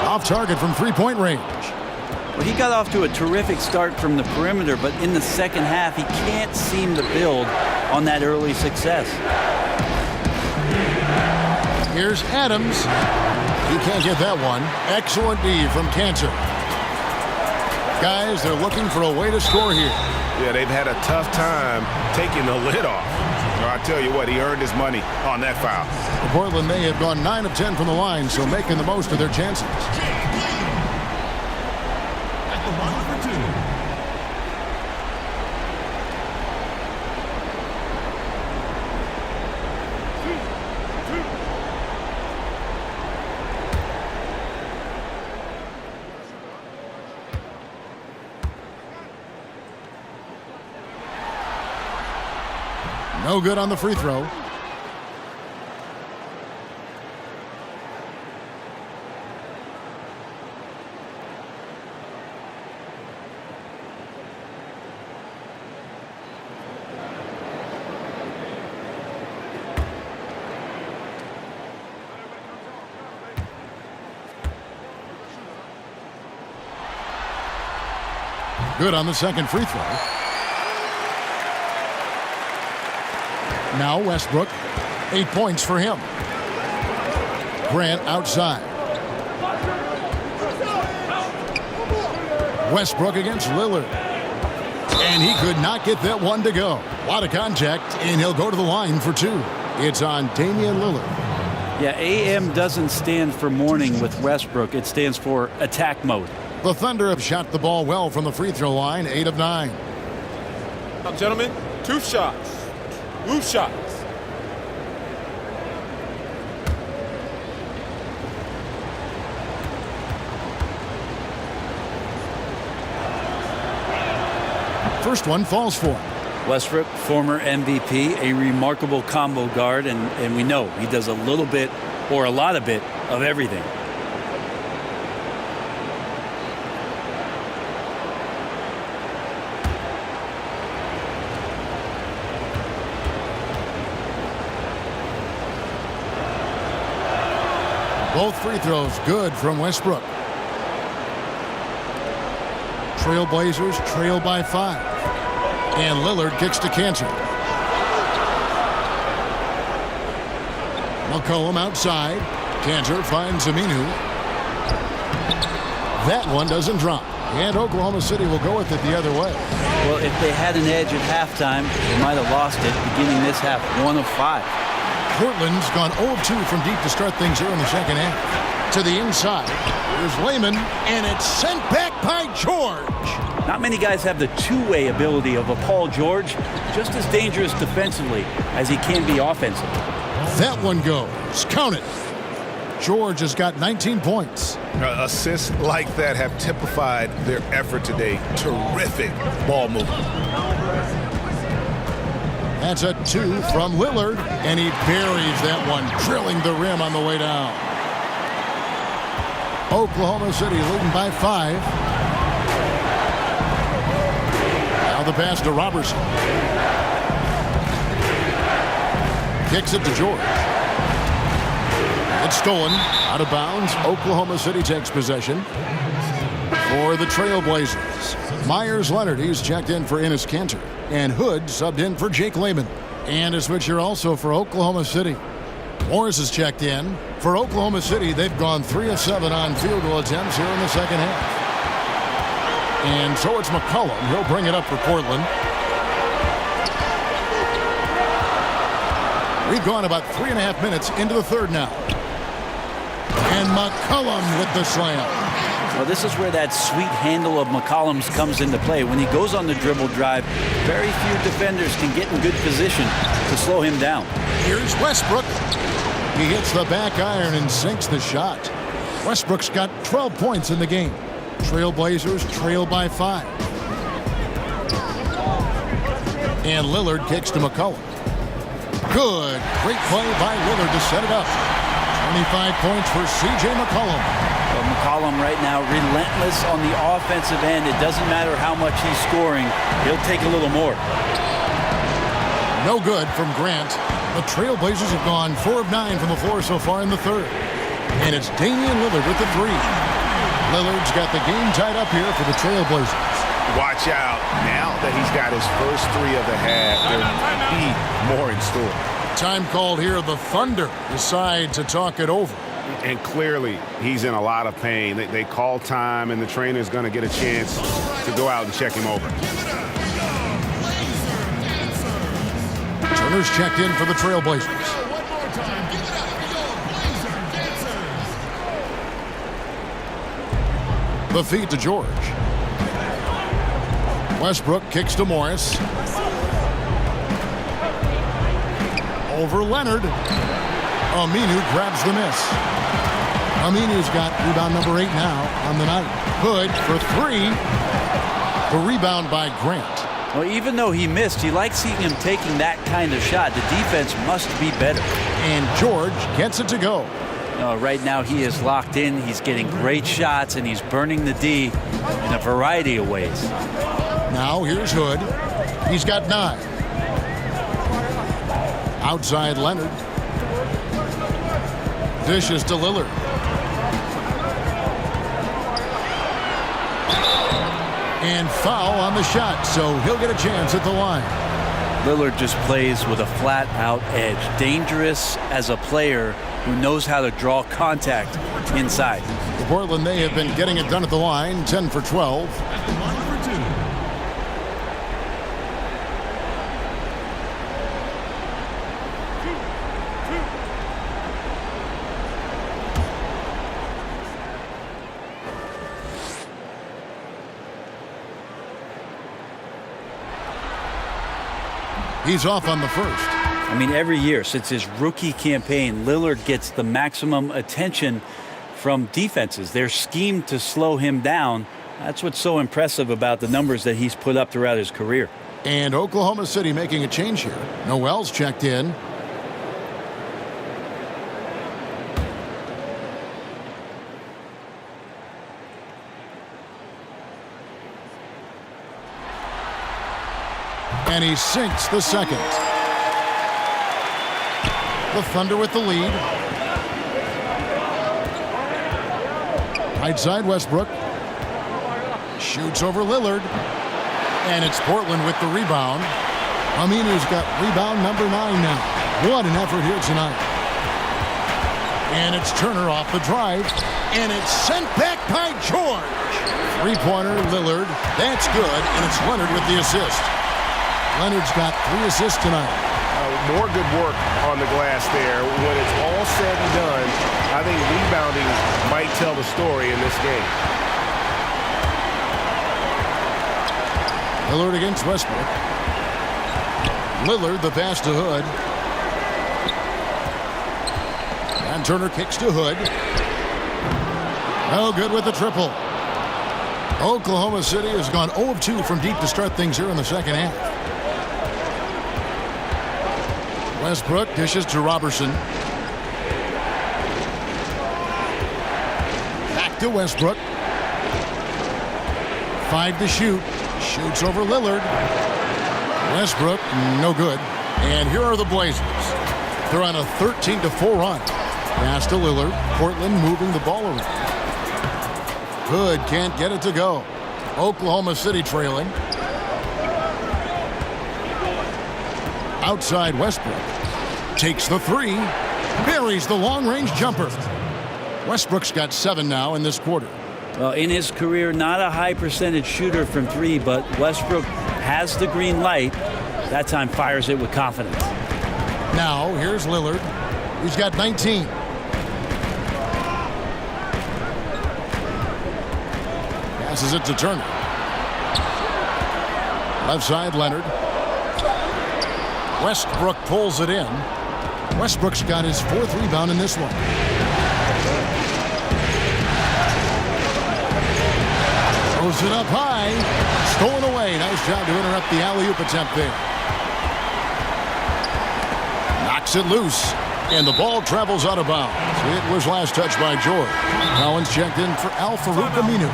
Off target from three-point range. Well, he got off to a terrific start from the perimeter, but in the second half, he can't seem to build on that early success. Here's Adams. He can't get that one. Excellent D from Cantor. Guys, they're looking for a way to score here. Yeah, they've had a tough time taking the lid off. I tell you what, he earned his money on that foul. Portland, they have gone 9 of 10 from the line, so making the most of their chances. At the line for 2. No good on the free throw. Good on the second free throw. Now Westbrook, 8 points for him. Grant outside. Westbrook against Lillard. And he could not get that one to go. A lot of contact, and he'll go to the line for two. It's on Damian Lillard. Yeah, AM doesn't stand for morning with Westbrook. It stands for attack mode. The Thunder have shot the ball well from the free throw line, 8 of 9. Now, gentlemen, 2 shots. 2 shots. First one falls for him. Westbrook, former MVP, a remarkable combo guard, and we know he does a little bit or a lot of it of everything. Both free throws good from Westbrook. Trailblazers trail by 5. And Lillard kicks to Cantor. McCollum outside. Cantor finds Aminu. That one doesn't drop. And Oklahoma City will go with it the other way. Well, if they had an edge at halftime, they might have lost it beginning this half, 1 of 5. Portland's gone 0 of 2 from deep to start things here in the second half. To the inside. Here's Layman, and it's sent back by George. Not many guys have the two-way ability of a Paul George, just as dangerous defensively as he can be offensively. That one goes. Count it. George has got 19 points. Assists like that have typified their effort today. Terrific ball movement. That's a 2 from Lillard, and he buries that one, drilling the rim on the way down. Oklahoma City leading by 5. Now the pass to Robertson. Kicks it to George. It's stolen. Out of bounds. Oklahoma City takes possession. For the Trailblazers, Myers Leonard, he's checked in for Enes Kanter. And Hood subbed in for Jake Layman. And a switcher also for Oklahoma City. Morris is checked in. For Oklahoma City, they've gone 3 of 7 on field goal attempts here in the second half. And so it's McCollum. He'll bring it up for Portland. We've gone about 3.5 minutes into the third now. And McCollum with the slam. Well, this is where that sweet handle of McCollum's comes into play. When he goes on the dribble drive, very few defenders can get in good position to slow him down. Here's Westbrook. He hits the back iron and sinks the shot. Westbrook's got 12 points in the game. Trailblazers trail by 5. And Lillard kicks to McCollum. Good. Great play by Lillard to set it up. 25 points for C.J. McCollum. Well, McCollum right now relentless on the offensive end. It doesn't matter how much he's scoring. He'll take a little more. No good from Grant. The Trailblazers have gone 4 of 9 from the floor so far in the third. And it's Damian Lillard with the 3. Lillard's got the game tied up here for the Trailblazers. Watch out. Now that he's got his first 3 of the half, there might be more in store. Time called here. The Thunder decide to talk it over. And clearly, he's in a lot of pain. They call time, and the trainer's going to get a chance to go out and check him over. Turner's checked in for the Trailblazers. The feed to George. Westbrook kicks to Morris. Over Leonard. Aminu grabs the miss. Aminu's got rebound number 8 now on the night. Hood for 3. The rebound by Grant. Well, even though he missed, you like seeing him taking that kind of shot. The defense must be better. And George gets it to go. Right now he is locked in. He's getting great shots, and he's burning the D in a variety of ways. Now here's Hood. He's got 9. Outside Leonard. Dishes to Lillard. And foul on the shot, so he'll get a chance at the line. Lillard just plays with a flat-out edge. Dangerous as a player who knows how to draw contact inside. For Portland, they have been getting it done at the line, 10 for 12. At the line for 2. He's off on the first. I mean, every year since his rookie campaign, Lillard gets the maximum attention from defenses. They're schemed to slow him down. That's what's so impressive about the numbers that he's put up throughout his career. And Oklahoma City making a change here. Noel's checked in. And he sinks the second. The Thunder with the lead. Right side Westbrook. Shoots over Lillard. And it's Portland with the rebound. Aminu's got rebound number 9 now. What an effort here tonight. And it's Turner off the drive. And it's sent back by George. Three-pointer Lillard. That's good. And it's Leonard with the assist. Leonard's got 3 assists tonight. More good work on the glass there. When it's all said and done, I think rebounding might tell the story in this game. Lillard against Westbrook. Lillard, the pass to Hood. And Turner kicks to Hood. No good with the triple. Oklahoma City has gone 0 of 2 from deep to start things here in the second half. Westbrook dishes to Robertson. Back to Westbrook. 5 to shoot. Shoots over Lillard. Westbrook, no good. And here are the Blazers. They're on a 13-4 run. Pass to Lillard. Portland moving the ball around. Hood can't get it to go. Oklahoma City trailing. Outside Westbrook. Takes the 3. Buries the long-range jumper. Westbrook's got 7 now in this quarter. Well, in his career, not a high percentage shooter from 3, but Westbrook has the green light. That time fires it with confidence. Now, here's Lillard. He's got 19. Passes it to Turner. Left side, Leonard. Westbrook pulls it in. Westbrook's got his 4th rebound in this one. Throws it up high. Stolen away. Nice job to interrupt the alley-oop attempt there. Knocks it loose. And the ball travels out of bounds. It was last touched by George. Collins checked in for Al-Farouq Aminu.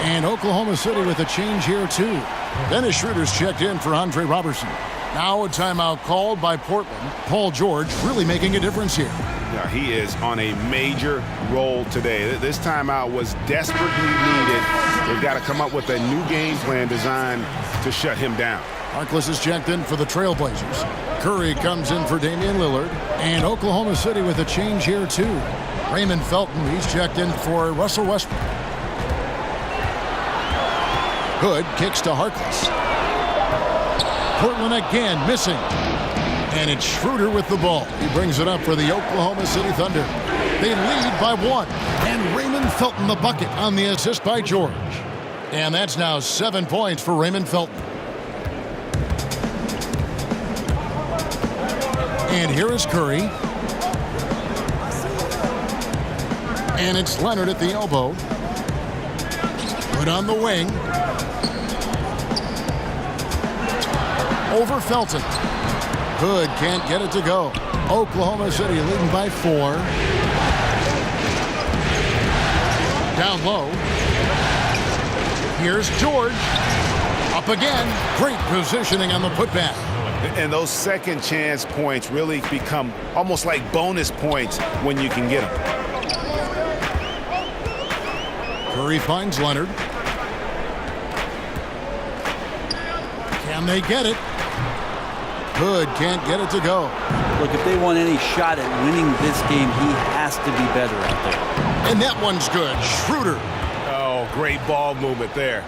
And Oklahoma City with a change here, too. Dennis Schroeder's checked in for Andre Robertson. Now a timeout called by Portland. Paul George really making a difference here. Yeah, he is on a major role today. This timeout was desperately needed. They've got to come up with a new game plan designed to shut him down. Harkless is checked in for the Trailblazers. Curry comes in for Damian Lillard. And Oklahoma City with a change here, too. Raymond Felton, he's checked in for Russell Westbrook. Hood kicks to Harkless. Portland again missing. And it's Schroeder with the ball. He brings it up for the Oklahoma City Thunder. They lead by 1. And Raymond Felton the bucket on the assist by George. And that's now 7 points for Raymond Felton. And here is Curry. And it's Leonard at the elbow. Put on the wing. over Felton. Hood can't get it to go. Oklahoma City leading by 4. Down low. Here's George. Up again. Great positioning on the putback. And those second chance points really become almost like bonus points when you can get them. Curry finds Leonard. Can they get it? Hood can't get it to go. Look, if they want any shot at winning this game, he has to be better out there. And that one's good. Schroeder. Oh, great ball movement there.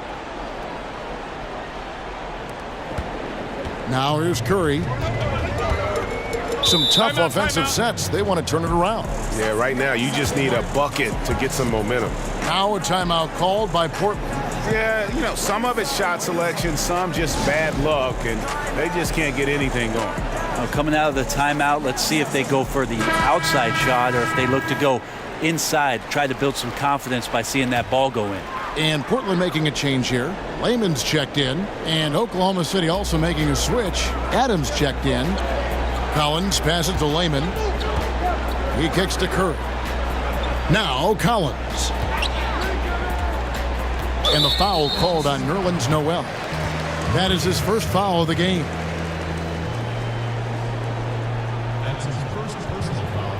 Now here's Curry. Some tough offensive sets. They want to turn it around. Yeah, right now you just need a bucket to get some momentum. Now a timeout called by Portland. Yeah, you know, some of it's shot selection, some just bad luck, and they just can't get anything going. Coming out of the timeout, let's see if they go for the outside shot or if they look to go inside, try to build some confidence by seeing that ball go in. And Portland making a change here. Layman's checked in, and Oklahoma City also making a switch. Adams checked in. Collins passes to Layman. He kicks to Curry. Now Collins. And the foul called on Nerlens Noel. That is his first foul of the game. That's his first personal foul.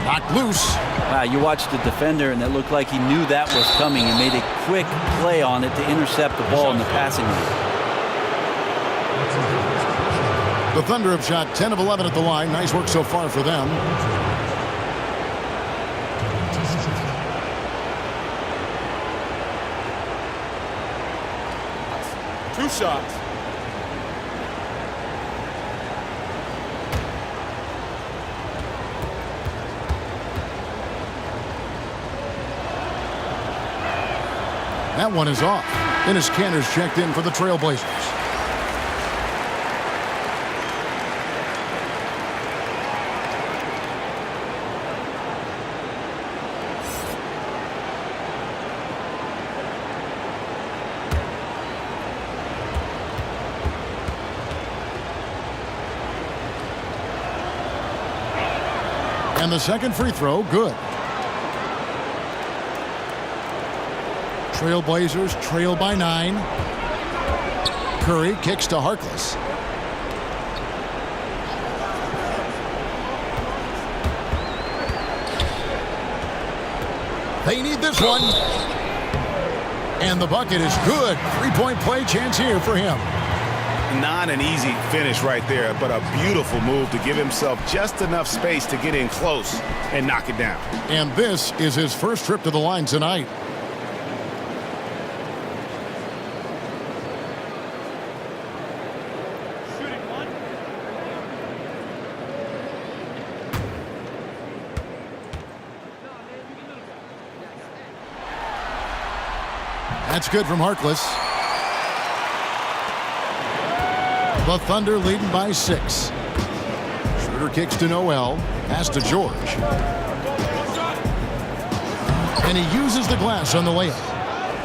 Knocked loose. Wow, you watched the defender, and it looked like he knew that was coming and made a quick play on it to intercept the ball in the passing lane. The Thunder have shot 10 of 11 at the line. Nice work so far for them. Two shots. That one is off. Enes Kanter's checked in for the Trailblazers. And the second free throw, good. Trailblazers trail by 9. Curry kicks to Harkless. They need this one. And the bucket is good. 3-point play chance here for him. Not an easy finish right there, but a beautiful move to give himself just enough space to get in close and knock it down. And this is his first trip to the line tonight. That's good from Harkless. The Thunder leading by 6. Schroeder kicks to Noel. Pass to George. And he uses the glass on the layup.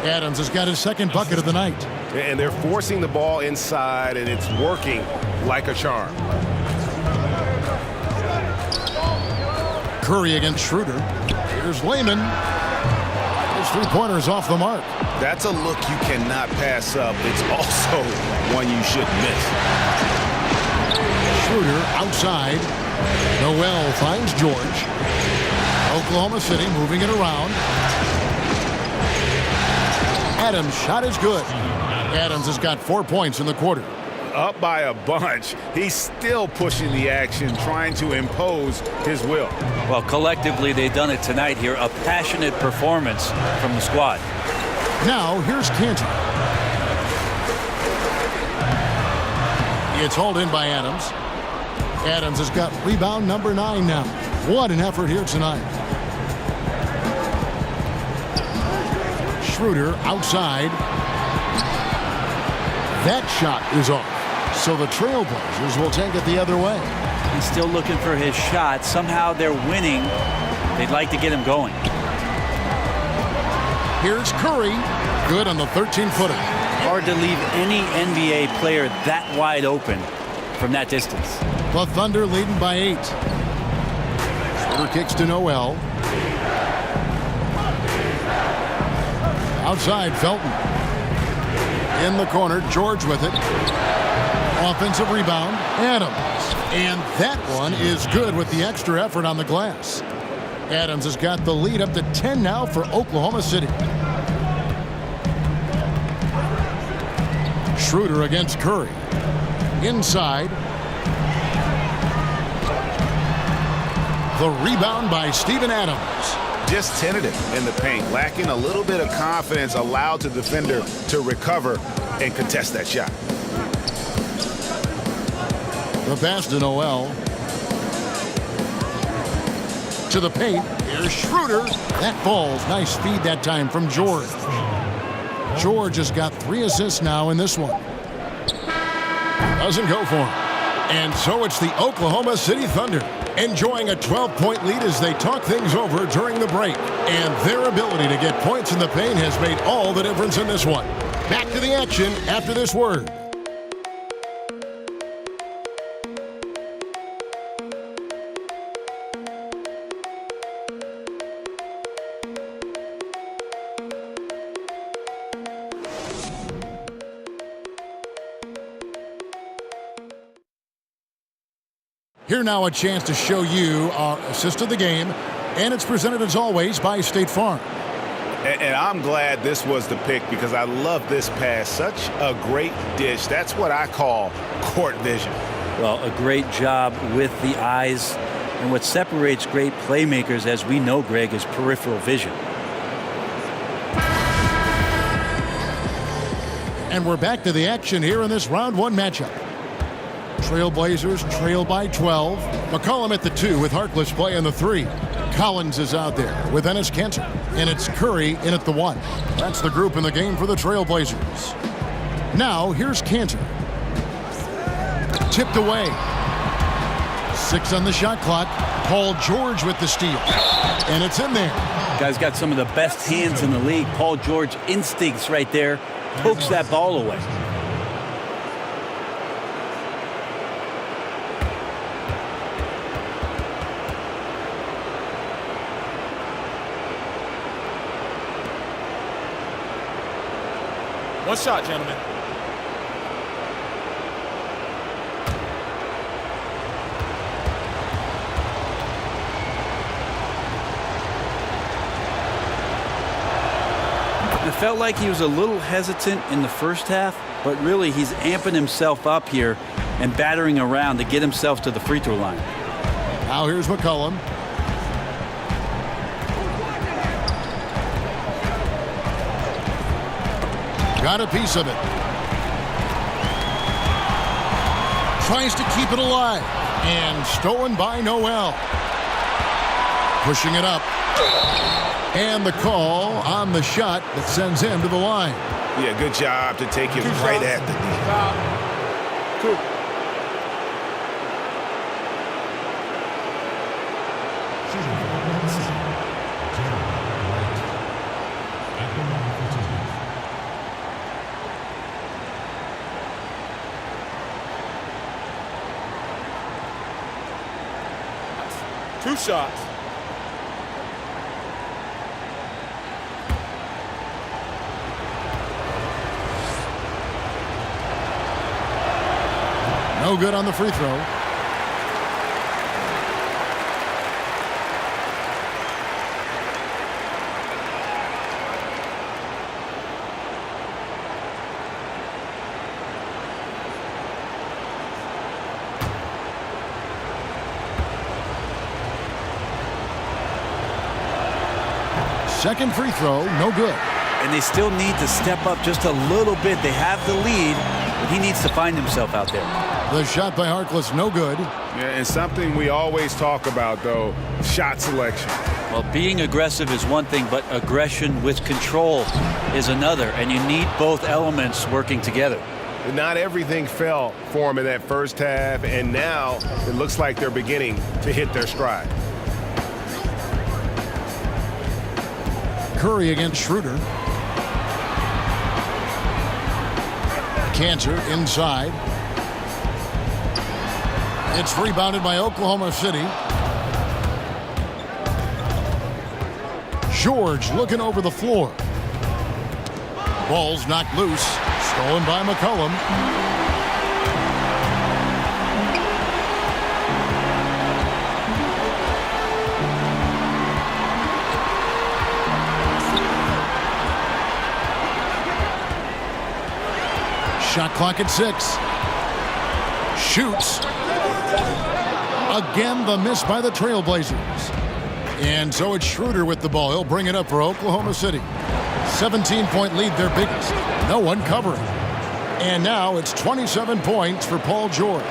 Adams has got his second bucket of the night. And they're forcing the ball inside, and it's working like a charm. Curry against Schroeder. Here's Layman. His three-pointer is off the mark. That's a look you cannot pass up. It's also one you shouldn't miss. Schroeder outside. Noel finds George. Oklahoma City moving it around. Adams' shot is good. Adams has got 4 points in the quarter. Up by a bunch. He's still pushing the action, trying to impose his will. Well, collectively, they've done it tonight here. A passionate performance from the squad. Now, here's Kanter. It's hauled in by Adams. Adams has got rebound number 9 now. What an effort here tonight. Schroeder outside. That shot is off. So the Trailblazers will take it the other way. He's still looking for his shot. Somehow they're winning. They'd like to get him going. Here's Curry. Good on the 13-footer. Hard to leave any NBA player that wide open from that distance. The Thunder leading by 8. Schroeder kicks to Noel. Outside, Felton. In the corner, George with it. Offensive rebound, Adams. And that one is good with the extra effort on the glass. Adams has got the lead up to 10 now for Oklahoma City. Schroeder against Curry. Inside. The rebound by Steven Adams. Just tentative in the paint, lacking a little bit of confidence, allowed the defender to recover and contest that shot. The pass to Noel. To the paint. Here's Schroeder. That falls. Nice feed that time from George. George has got 3 assists now in this one. Doesn't go for him. And so it's the Oklahoma City Thunder enjoying a 12-point lead as they talk things over during the break. And their ability to get points in the paint has made all the difference in this one. Back to the action after this word. Here now a chance to show you our assist of the game, and it's presented as always by State Farm. And I'm glad this was the pick because I love this pass. Such a great dish. That's what I call court vision. Well, a great job with the eyes. And what separates great playmakers, as we know, Greg, is peripheral vision. And we're back to the action here in this round 1 matchup. Trailblazers trail by 12. McCollum at the 2 with Harkless playing the 3. Collins is out there with Enes Kanter. And it's Curry in at the 1. That's the group in the game for the Trailblazers. Now here's Kanter. Tipped away. 6 on the shot clock. Paul George with the steal. And it's in there. Guy's got some of the best hands in the league. Paul George instincts right there. Pokes that ball away. One shot, gentlemen. It felt like he was a little hesitant in the first half, but really he's amping himself up here and battering around to get himself to the free throw line. Now here's McCollum. Got a piece of it. Tries to keep it alive. And stolen by Noel. Pushing it up. And the call on the shot that sends him to the line. Yeah, good job to take it right at the D. Cool. Two shots. No good on the free throw. Second free throw, no good. And they still need to step up just a little bit. They have the lead, but he needs to find himself out there. The shot by Harkless, no good. Yeah, and something we always talk about, though, shot selection. Well, being aggressive is one thing, but aggression with control is another, and you need both elements working together. Not everything fell for him in that first half, and now it looks like they're beginning to hit their stride. Curry against Schroeder. Cantor inside. It's rebounded by Oklahoma City. George looking over the floor. Ball's knocked loose. Stolen by McCollum. Shot clock at 6. Shoots. Again, the miss by the Trailblazers. And so it's Schroeder with the ball. He'll bring it up for Oklahoma City. 17-point lead, their biggest. No one covering. And now it's 27 points for Paul George.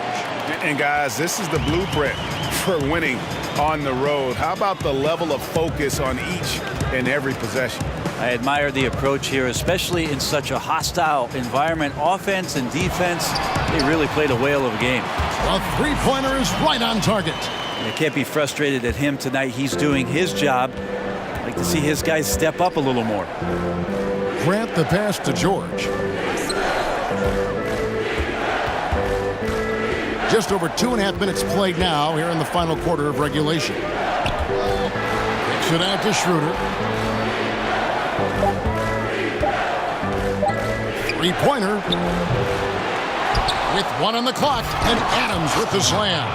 And guys, this is the blueprint for winning on the road. How about the level of focus on each and every possession? I admire the approach here, especially in such a hostile environment. Offense and defense, they really played a whale of a game. A three-pointer is right on target. You can't be frustrated at him tonight. He's doing his job. I'd like to see his guys step up a little more. Grant the pass to George. Just over 2.5 minutes played now here in the final quarter of regulation. Kicks it out to Schroeder. Three-pointer. With 1 on the clock, and Adams with the slam.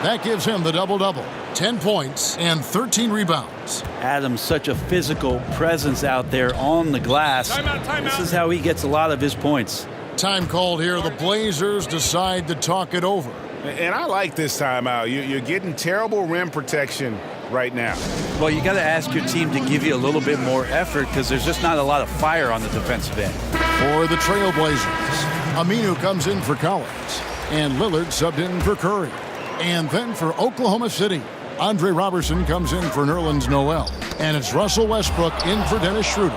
That gives him the double-double. 10 points and 13 rebounds. Adams, such a physical presence out there on the glass. Timeout. This is how he gets a lot of his points. Time called here. The Blazers decide to talk it over. And I like this timeout. You're getting terrible rim protection right now. Well, you got to ask your team to give you a little bit more effort because there's just not a lot of fire on the defensive end. For the Trailblazers, Aminu comes in for Collins, and Lillard subbed in for Curry. And then for Oklahoma City, Andre Robertson comes in for Nerlens Noel. And it's Russell Westbrook in for Dennis Schroeder.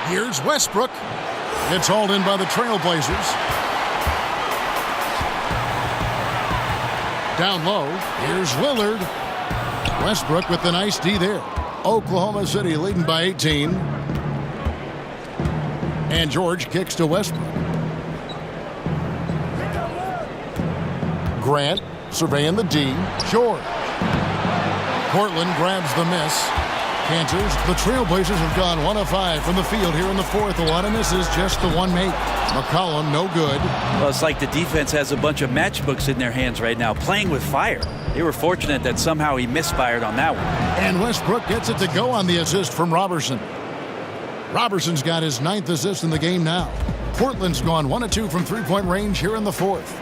Here's Westbrook. It's hauled in by the Trailblazers. Down low, here's Lillard. Westbrook with the nice D there. Oklahoma City leading by 18. And George kicks to Westbrook. Grant surveying the D. George. Portland grabs the miss. Cantors. The Trailblazers have gone 1 of 5 from the field here in the fourth. A lot of misses, just the one make. McCollum, no good. Well, it's like the defense has a bunch of matchbooks in their hands right now, playing with fire. They were fortunate that somehow he misfired on that one. And Westbrook gets it to go on the assist from Robertson. Robertson's got his 9th assist in the game now. Portland's gone 1 of 2 from three-point range here in the fourth.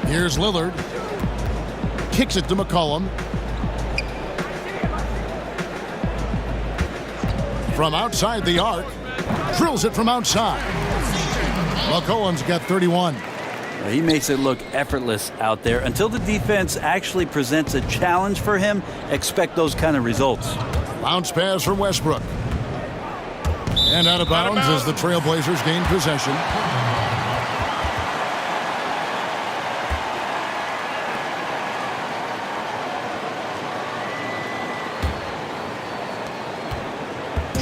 Here's Lillard. Kicks it to McCollum. From outside the arc. Drills it from outside. McCollum's got 31. He makes it look effortless out there. Until the defense actually presents a challenge for him, expect those kind of results. Bounce pass from Westbrook. And out of bounds as the Trailblazers gain possession.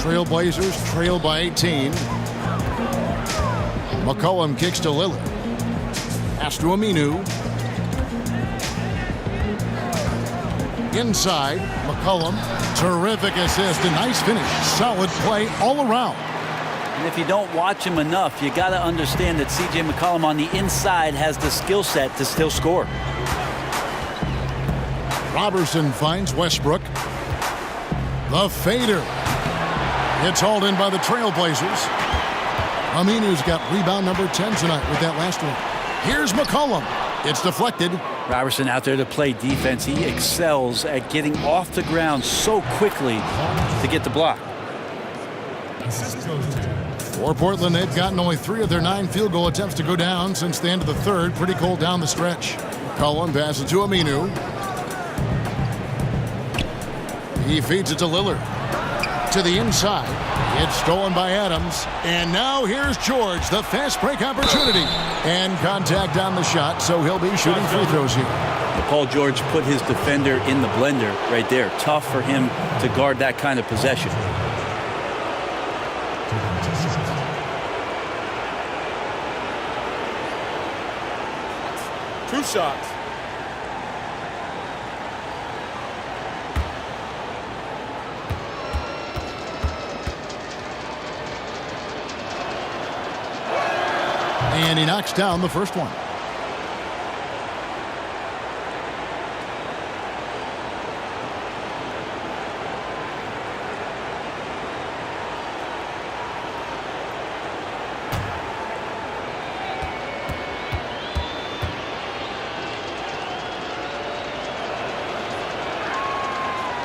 Trailblazers trail by 18. McCollum kicks to Lillard. Pass to Aminu. Inside, McCollum. Terrific assist. A nice finish. Solid play all around. And if you don't watch him enough, you got to understand that C.J. McCollum on the inside has the skill set to still score. Robertson finds Westbrook. The fader. It's hauled in by the Trailblazers. Aminu's got rebound number 10 tonight with that last one. Here's McCollum. It's deflected. Robertson out there to play defense. He excels at getting off the ground so quickly to get the block. For Portland, they've gotten only 3 of their 9 field goal attempts to go down since the end of the third. Pretty cold down the stretch. McCollum passes to Aminu. He feeds it to Lillard. To the inside. It's stolen by Adams. And now here's George, the fast break opportunity. And contact on the shot, so he'll be shooting free throws here. Paul George put his defender in the blender right there. Tough for him to guard that kind of possession. Two shots. And he knocks down the first one.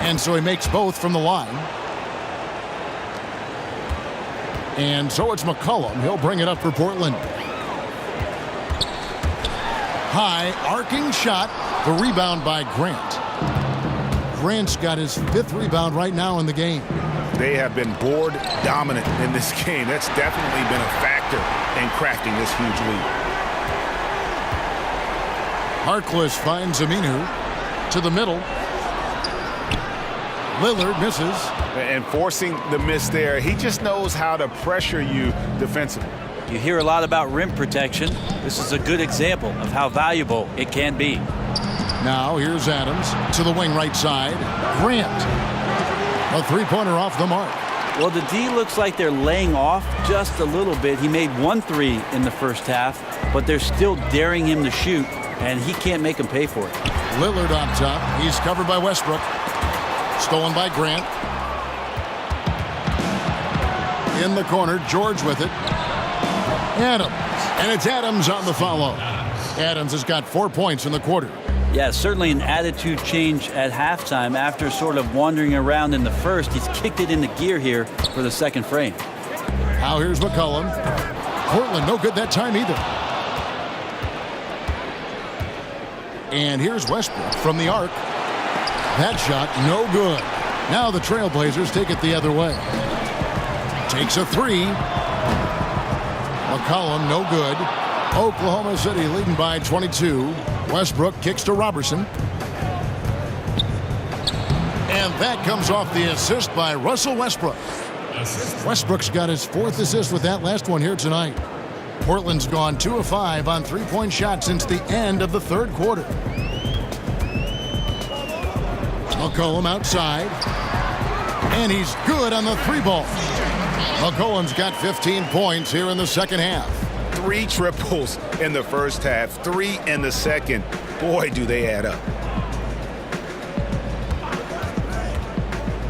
And so he makes both from the line. And so it's McCollum. He'll bring it up for Portland. High arcing shot. The rebound by Grant. Grant's got his 5th rebound right now in the game. They have been board dominant in this game. That's definitely been a factor in crafting this huge lead. Harkless finds Aminu to the middle. Lillard misses. And forcing the miss there, he just knows how to pressure you defensively. You hear a lot about rim protection. This is a good example of how valuable it can be. Now here's Adams to the wing right side. Grant. A three-pointer off the mark. Well, the D looks like they're laying off just a little bit. He made 1 3 in the first half, but they're still daring him to shoot, and he can't make them pay for it. Lillard on top. He's covered by Westbrook. Stolen by Grant. In the corner, George with it. Adams. And it's Adams on the follow. Adams has got 4 points in the quarter. Yeah, certainly an attitude change at halftime. After sort of wandering around in the first, he's kicked it into gear here for the second frame. Now here's McCollum. Portland no good that time either. And here's Westbrook from the arc. That shot no good. Now the Trailblazers take it the other way. Takes a 3. McCollum no good. Oklahoma City leading by 22. Westbrook kicks to Robertson. And that comes off the assist by Russell Westbrook. Westbrook's got his 4th assist with that last one here tonight. Portland's gone 2 of 5 on 3-point shots since the end of the 3rd quarter. McCollum outside. And he's good on the 3-ball. McCollum's got 15 points here in the second half. 3 triples in the first half, 3 in the second. Boy, do they add up.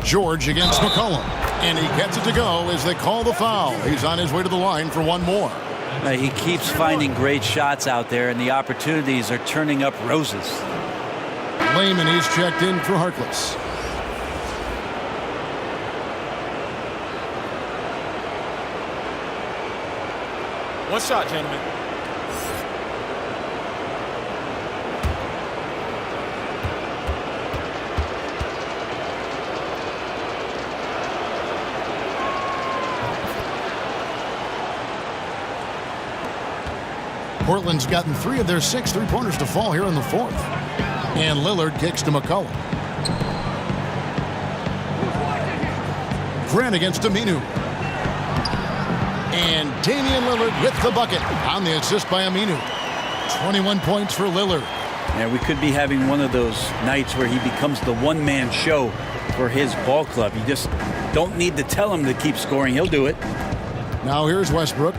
George against McCollum. And he gets it to go as they call the foul. He's on his way to the line for one more. He keeps finding great shots out there, and the opportunities are turning up roses. Layman, he's checked in for Harkless. One shot, gentlemen. Portland's gotten 3 of their 6 3-pointers to fall here in the 4th. And Lillard kicks to McCollum. Grant against Aminu. And Damian Lillard with the bucket on the assist by Aminu. 21 points for Lillard. Yeah, we could be having one of those nights where he becomes the one-man show for his ball club. You just don't need to tell him to keep scoring. He'll do it. Now here's Westbrook.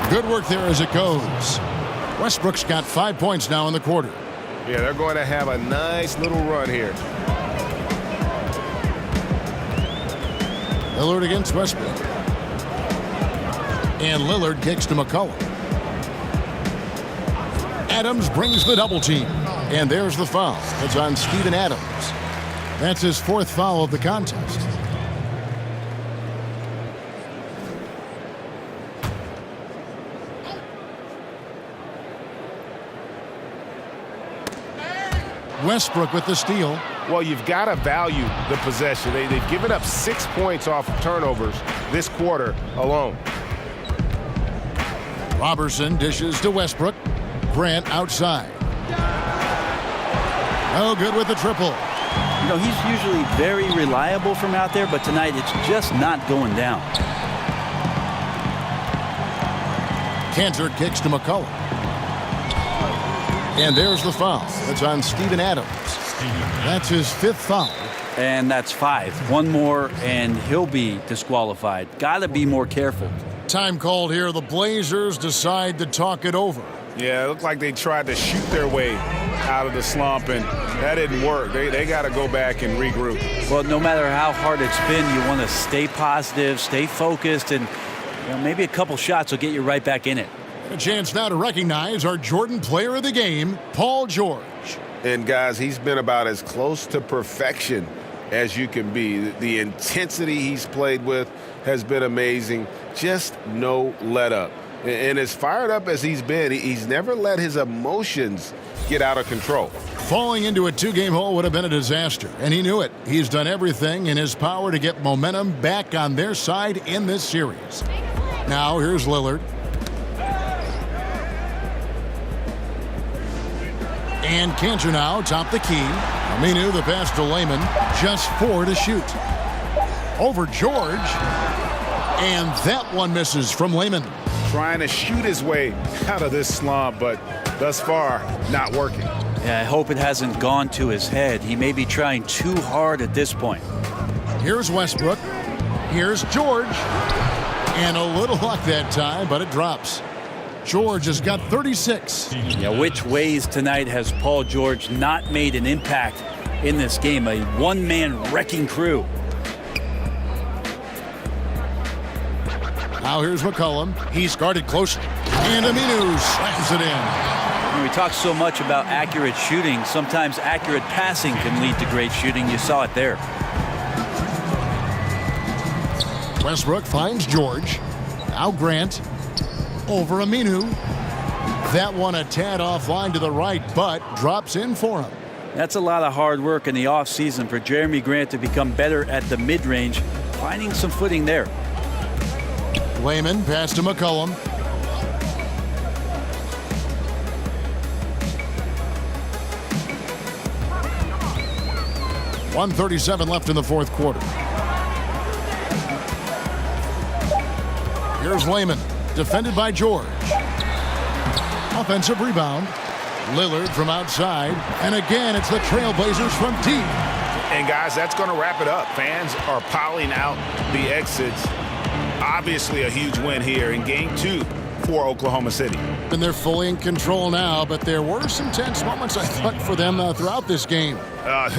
Good work there as it goes. Westbrook's got 5 points now in the quarter. Yeah, they're going to have a nice little run here. Lillard against Westbrook. And Lillard kicks to McCollum. Adams brings the double team. And there's the foul. It's on Steven Adams. That's his 4th foul of the contest. Westbrook with the steal. Well, you've got to value the possession. They've given up 6 points off of turnovers this quarter alone. Robertson dishes to Westbrook. Grant outside. Oh, good with the triple. You know, he's usually very reliable from out there, but tonight it's just not going down. Cantor kicks to McCollum. And there's the foul. It's on Steven Adams. That's his 5th foul. And that's 5. One more, and he'll be disqualified. Got to be more careful. Time called here. The Blazers decide to talk it over. Yeah, it looked like they tried to shoot their way out of the slump, and that didn't work. They got to go back and regroup. Well, no matter how hard it's been, you want to stay positive, stay focused, and maybe a couple shots will get you right back in it. A chance now to recognize our Jordan Player of the Game, Paul George. And, guys, he's been about as close to perfection as you can be. The intensity he's played with has been amazing. Just no let-up. And as fired up as he's been, he's never let his emotions get out of control. Falling into a 2-game hole would have been a disaster, and he knew it. He's done everything in his power to get momentum back on their side in this series. Now, here's Lillard. And Cantor now top the key. Aminu the pass to Layman. Just 4 to shoot. Over George. And that one misses from Layman. Trying to shoot his way out of this slump, but thus far, not working. Yeah, I hope it hasn't gone to his head. He may be trying too hard at this point. Here's Westbrook. Here's George. And a little luck that time, but it drops. George has got 36. Yeah, which ways tonight has Paul George not made an impact in this game? A one-man wrecking crew. Now here's McCollum. He's guarded closely. And Aminu slams it in. We talk so much about accurate shooting. Sometimes accurate passing can lead to great shooting. You saw it there. Westbrook finds George. Now Grant. Over Aminu. That one a tad offline to the right, but drops in for him. That's a lot of hard work in the offseason for Jeremy Grant to become better at the mid-range, finding some footing there. Layman pass to McCollum. .137 left in the 4th quarter. Here's Layman. Defended by George. Offensive rebound. Lillard from outside. And again, it's the Trailblazers from deep. And, guys, that's going to wrap it up. Fans are piling out the exits. Obviously a huge win here in Game 2 for Oklahoma City. And they're fully in control now, but there were some tense moments, I thought, for them throughout this game.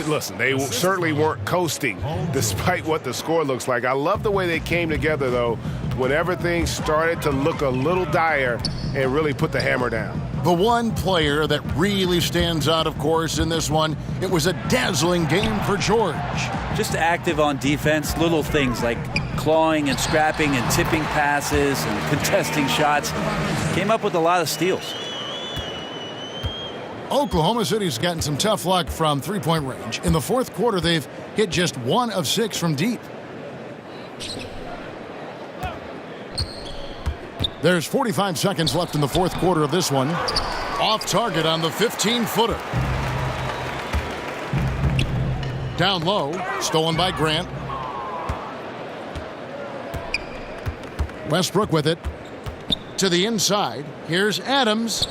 Listen, they certainly weren't coasting despite what the score looks like. I love the way they came together, though, when everything started to look a little dire and really put the hammer down. The one player that really stands out, of course, in this one, it was a dazzling game for George. Just active on defense, little things like clawing and scrapping and tipping passes and contesting shots. Came up with a lot of steals. Oklahoma City's gotten some tough luck from three-point range. In the 4th quarter, they've hit just 1 of 6 from deep. There's 45 seconds left in the 4th quarter of this one. Off target on the 15-footer. Down low, stolen by Grant. Westbrook with it. To the inside. Here's Adams.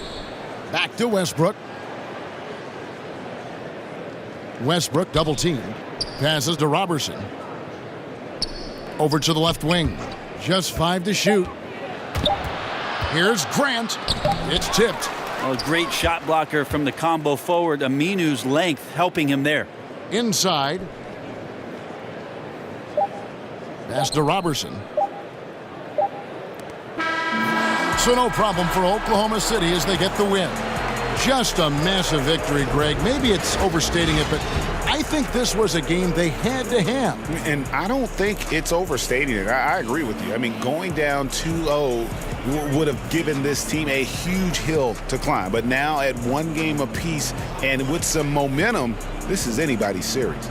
Back to Westbrook. Westbrook double team. Passes to Robertson. Over to the left wing. Just 5 to shoot. Here's Grant. It's tipped. Well, a great shot blocker from the combo forward. Aminu's length helping him there. Inside. Pass to Robertson. So no problem for Oklahoma City as they get the win. Just a massive victory, Greg. Maybe it's overstating it, but I think this was a game they had to have. And I don't think it's overstating it. I agree with you. I mean, going down 2-0 would have given this team a huge hill to climb. But now at one game apiece and with some momentum, this is anybody's series.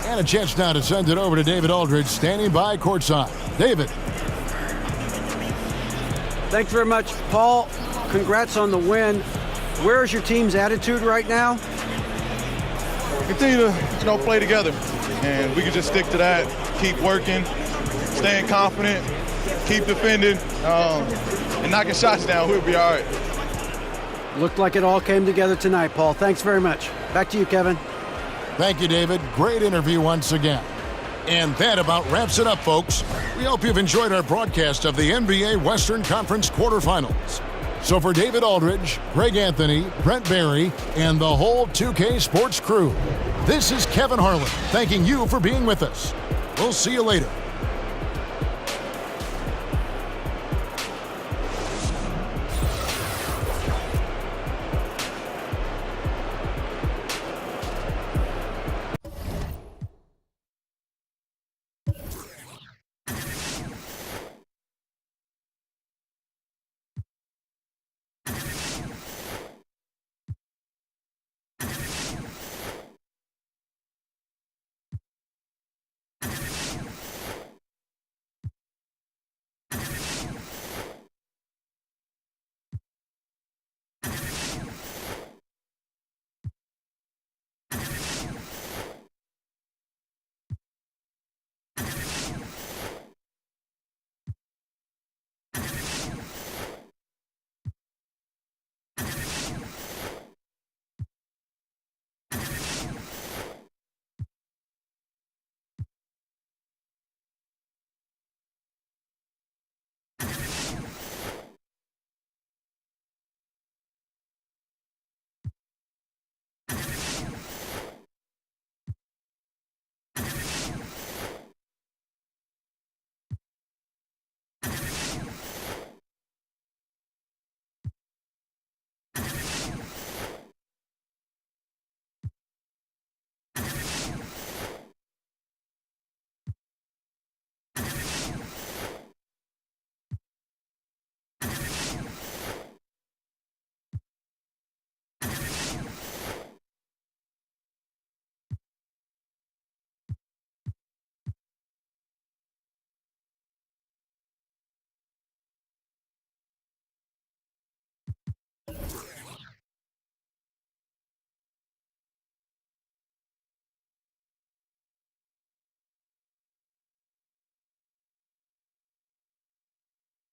And a chance now to send it over to David Aldridge, standing by courtside. David. Thanks very much, Paul. Congrats on the win. Where's your team's attitude right now? Continue to, play together, and we can just stick to that. Keep working, staying confident, keep defending, and knocking shots down. We'll be all right. Looked like it all came together tonight, Paul. Thanks very much. Back to you, Kevin. Thank you, David. Great interview once again. And that about wraps it up, folks. We hope you've enjoyed our broadcast of the NBA Western Conference quarterfinals. So for David Aldridge, Greg Anthony, Brent Barry, and the whole 2K Sports crew, this is Kevin Harlan thanking you for being with us. We'll see you later.